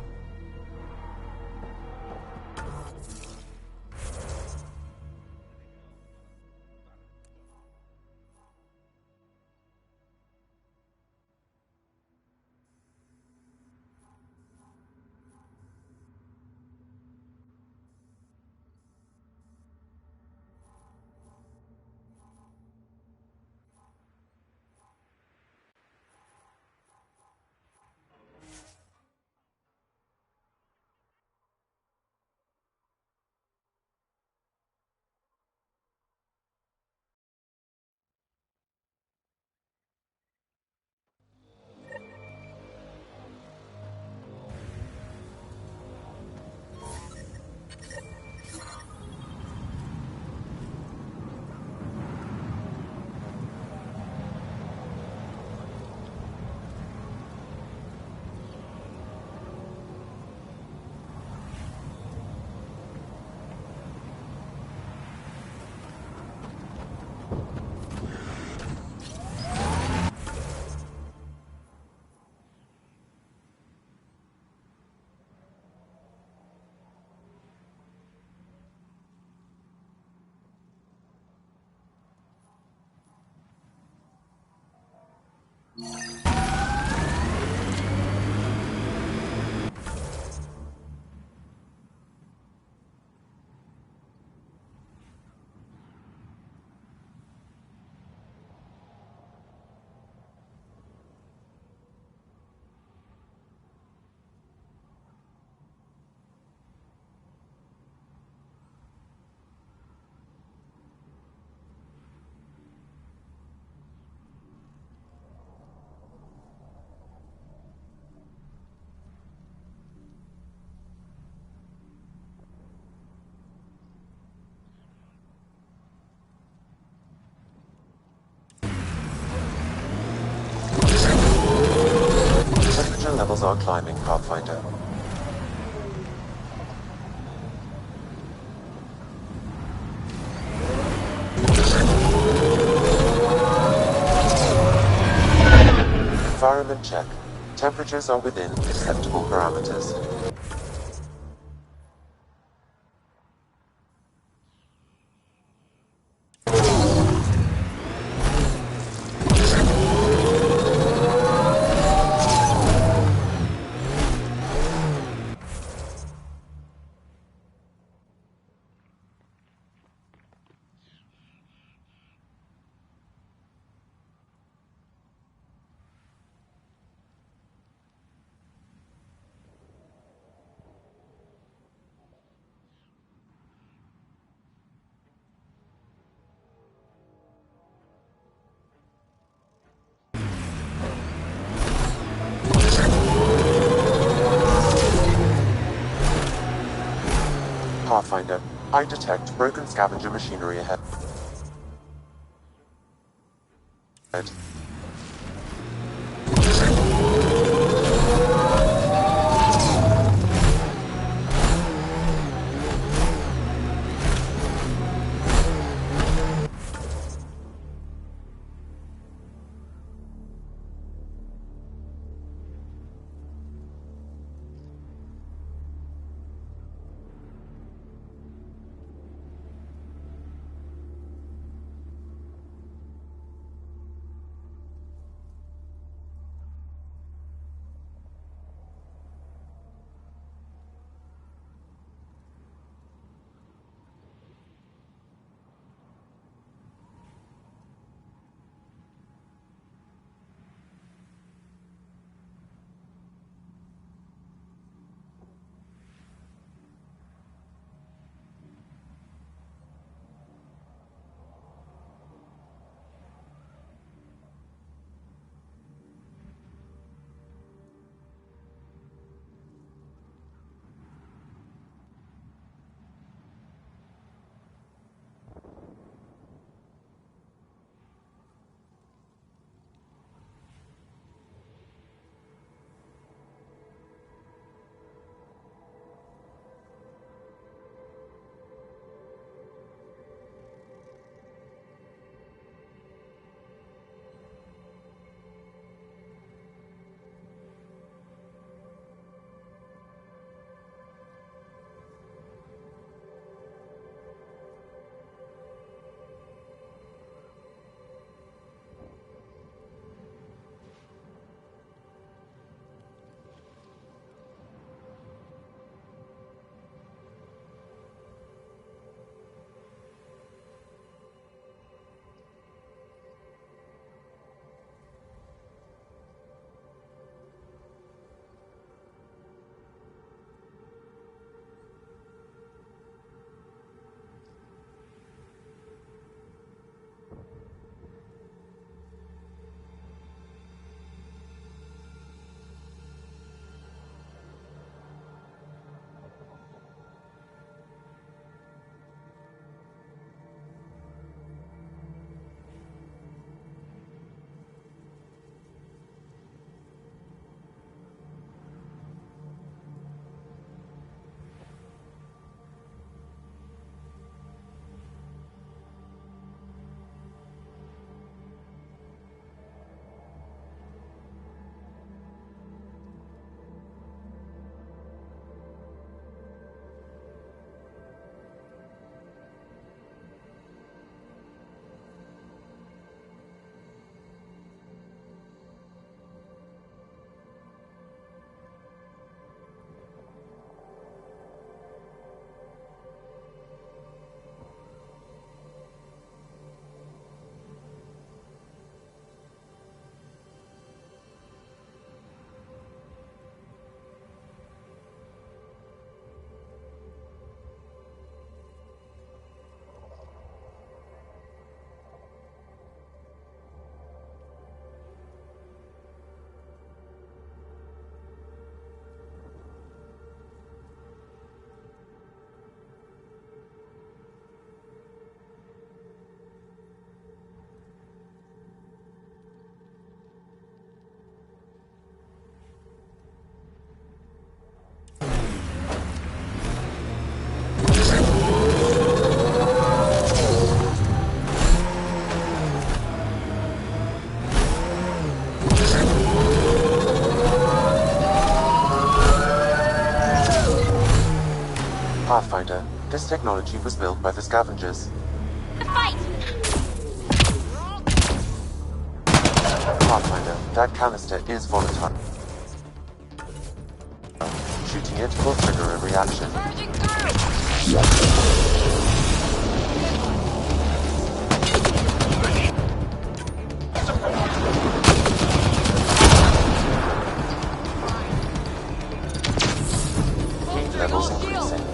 Levels are climbing, Pathfinder. check. Temperatures are within acceptable parameters. Pathfinder, I detect broken scavenger machinery ahead. Pathfinder, this technology was built by the scavengers. The fight! Pathfinder, that canister is volatile. Shooting it will trigger a reaction. Heat levels increasing.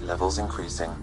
Levels increasing.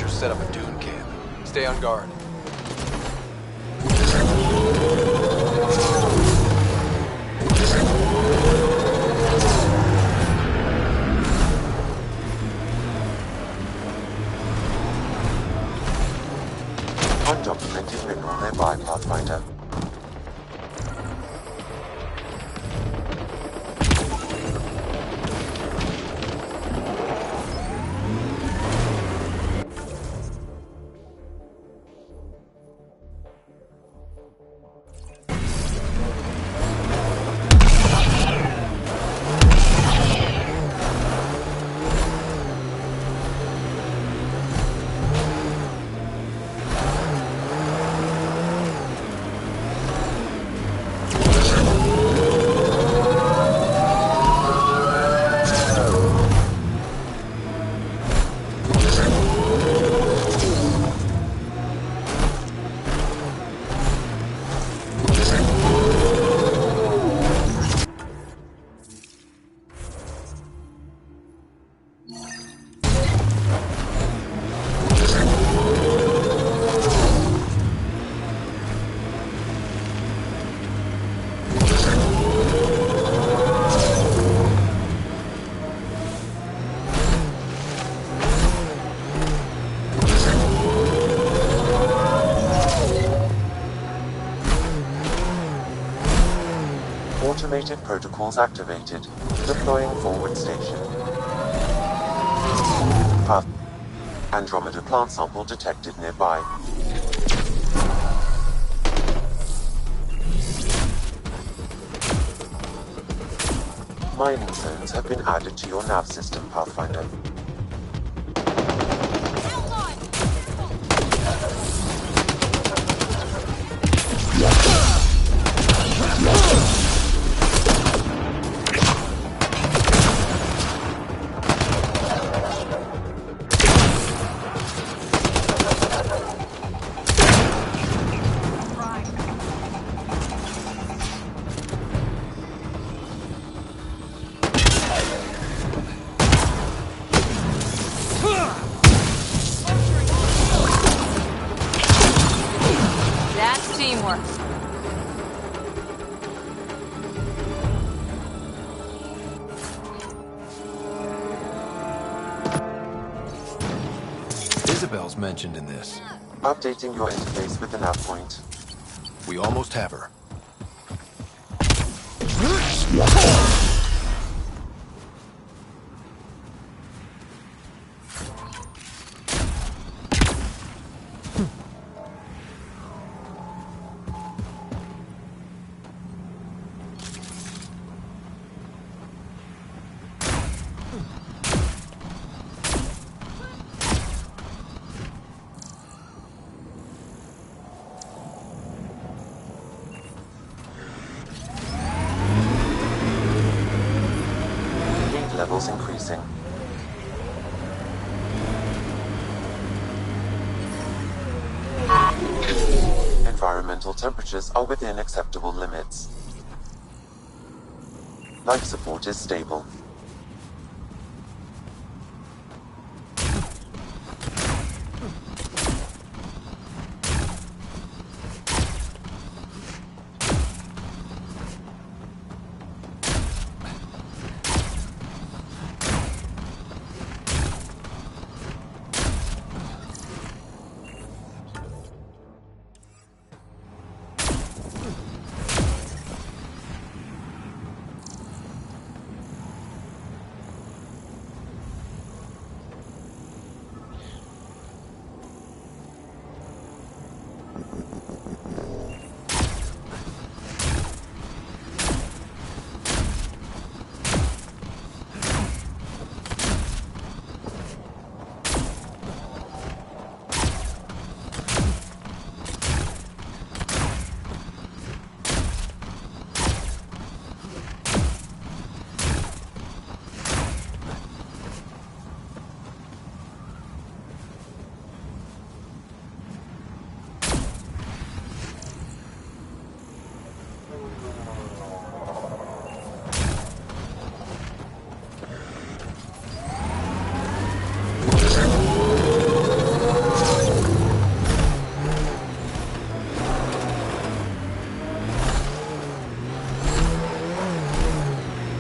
Set up a dune camp. Stay on guard. Undocumented mineral nearby, Pathfinder. Automated protocols activated. Deploying forward station. Path. Andromeda plant sample detected nearby. Mining zones have been added to your nav system, Pathfinder. That's teamwork. Isabel's mentioned in this. Updating your interface with the nav point. We almost have her. levels increasing. Environmental temperatures are within acceptable limits. Life support is stable.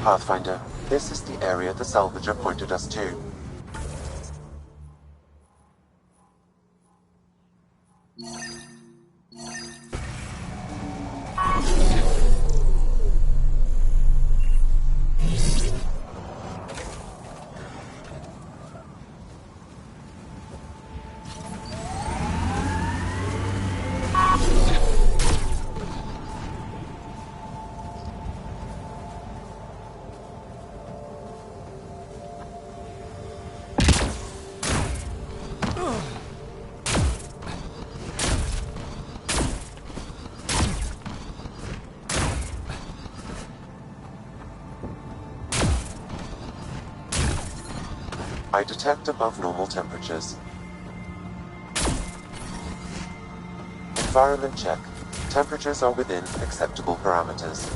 Pathfinder, this is the area the salvager pointed us to. I detect above normal temperatures. Environment check. Temperatures are within acceptable parameters.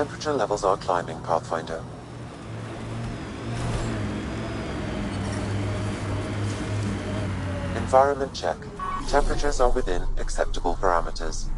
Temperature levels are climbing, Pathfinder. Environment check. Temperatures are within acceptable parameters.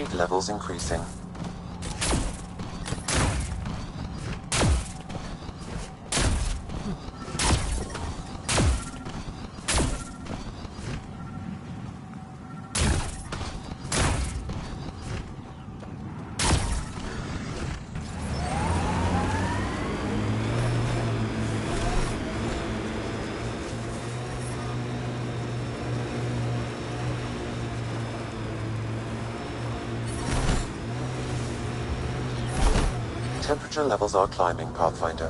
Heat levels increasing. Temperature levels are climbing, Pathfinder.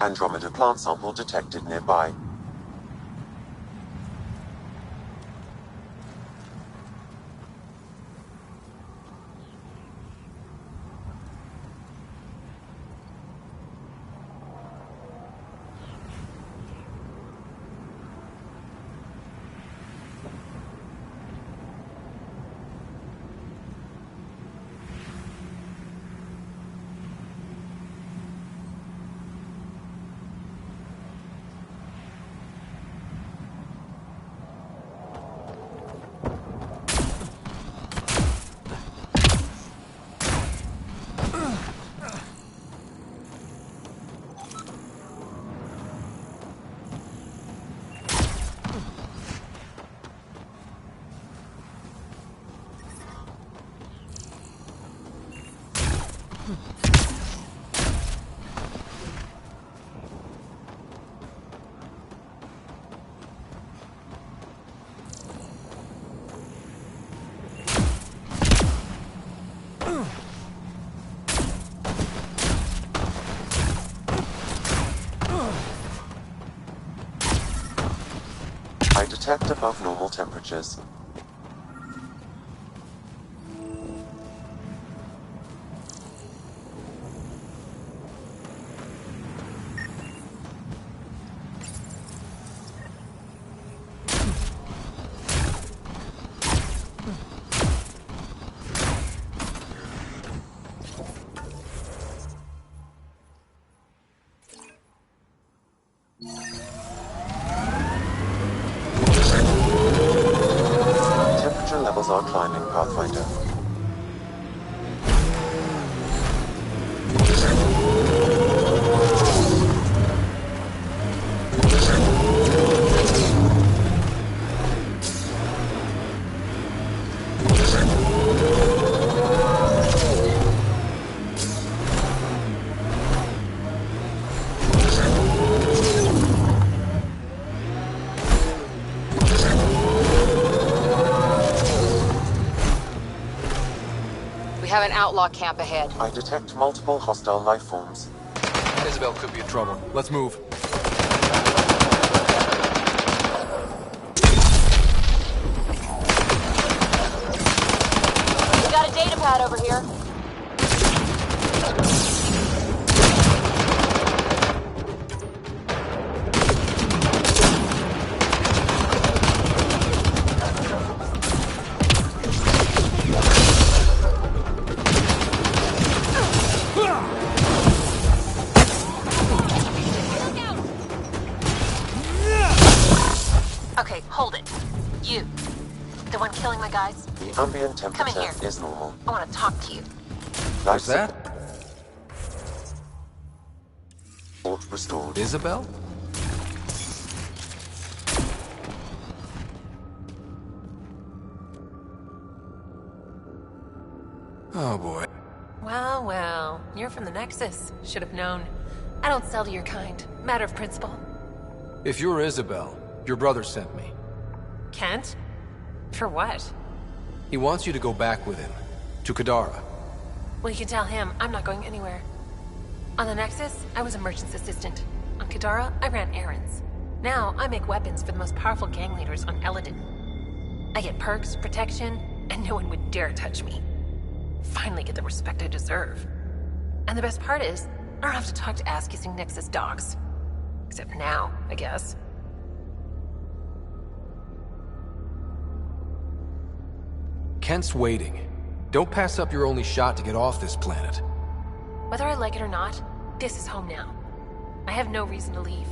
Andromeda plant sample detected nearby. I detect above normal temperatures. Temperature levels are climbing, Pathfinder. We have an outlaw camp ahead. I detect multiple hostile life forms. Isabel could be in trouble. Let's move. We got a data pad over here. Okay, hold it. You. The one killing my guys? The ambient Come in temperature here. is normal. I want to talk to you. What's that? Support restored. Isabel? Oh boy. Well, well. You're from the Nexus. Should have known. I don't sell to your kind. Matter of principle. If you're Isabel, your brother sent me. Kent? For what? He wants you to go back with him. To Kadara. Well, you can tell him I'm not going anywhere. On the Nexus, I was a merchant's assistant. On Kadara, I ran errands. Now, I make weapons for the most powerful gang leaders on Elaaden. I get perks, protection, and no one would dare touch me. Finally get the respect I deserve. And the best part is, I don't have to talk to ass-kissing Nexus dogs. Except now, I guess. Kent's waiting. Don't pass up your only shot to get off this planet. Whether I like it or not, this is home now. I have no reason to leave.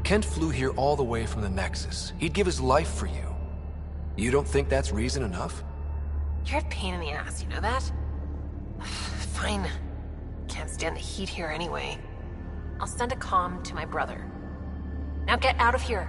Kent flew here all the way from the Nexus. He'd give his life for you. You don't think that's reason enough? You're a pain in the ass, you know that? Fine. Can't stand the heat here anyway. I'll send a comm to my brother. Now get out of here.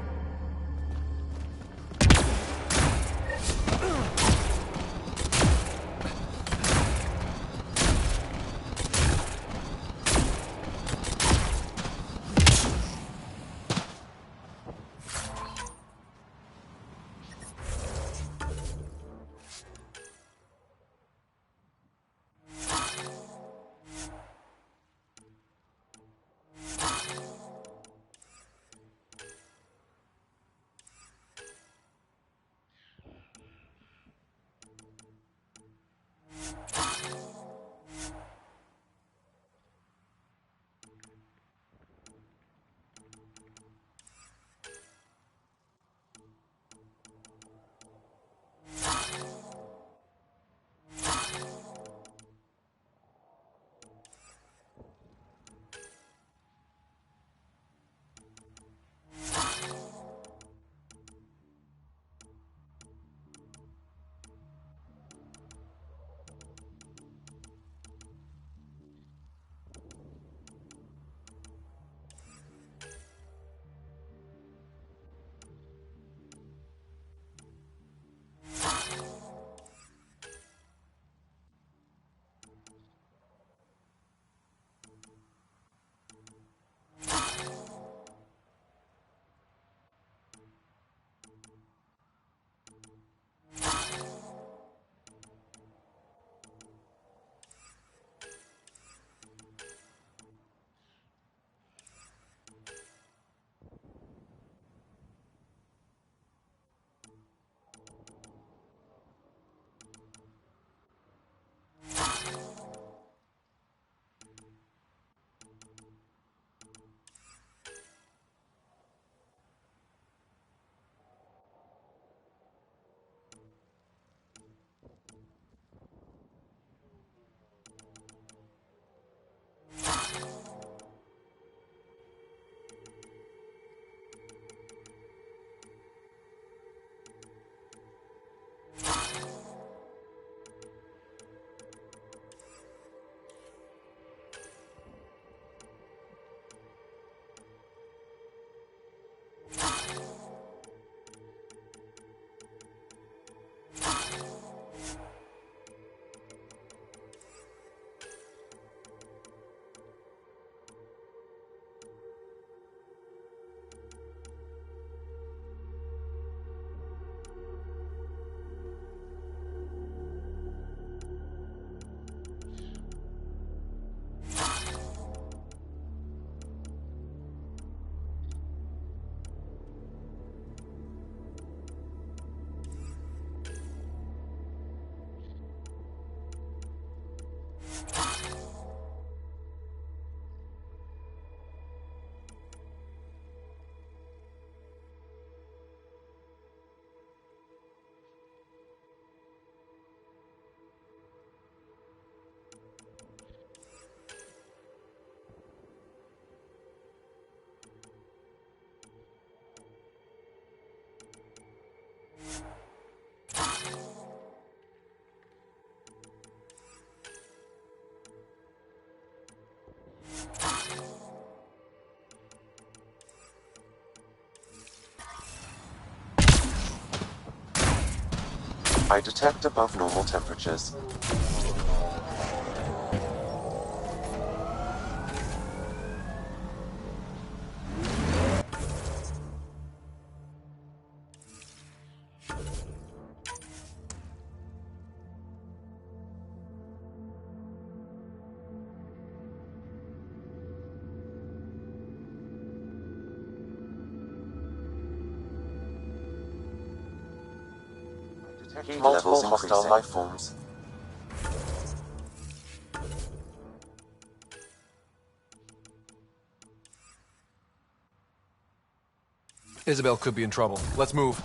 I detect above normal temperatures. Multiple hostile life forms. Isabel could be in trouble. Let's move.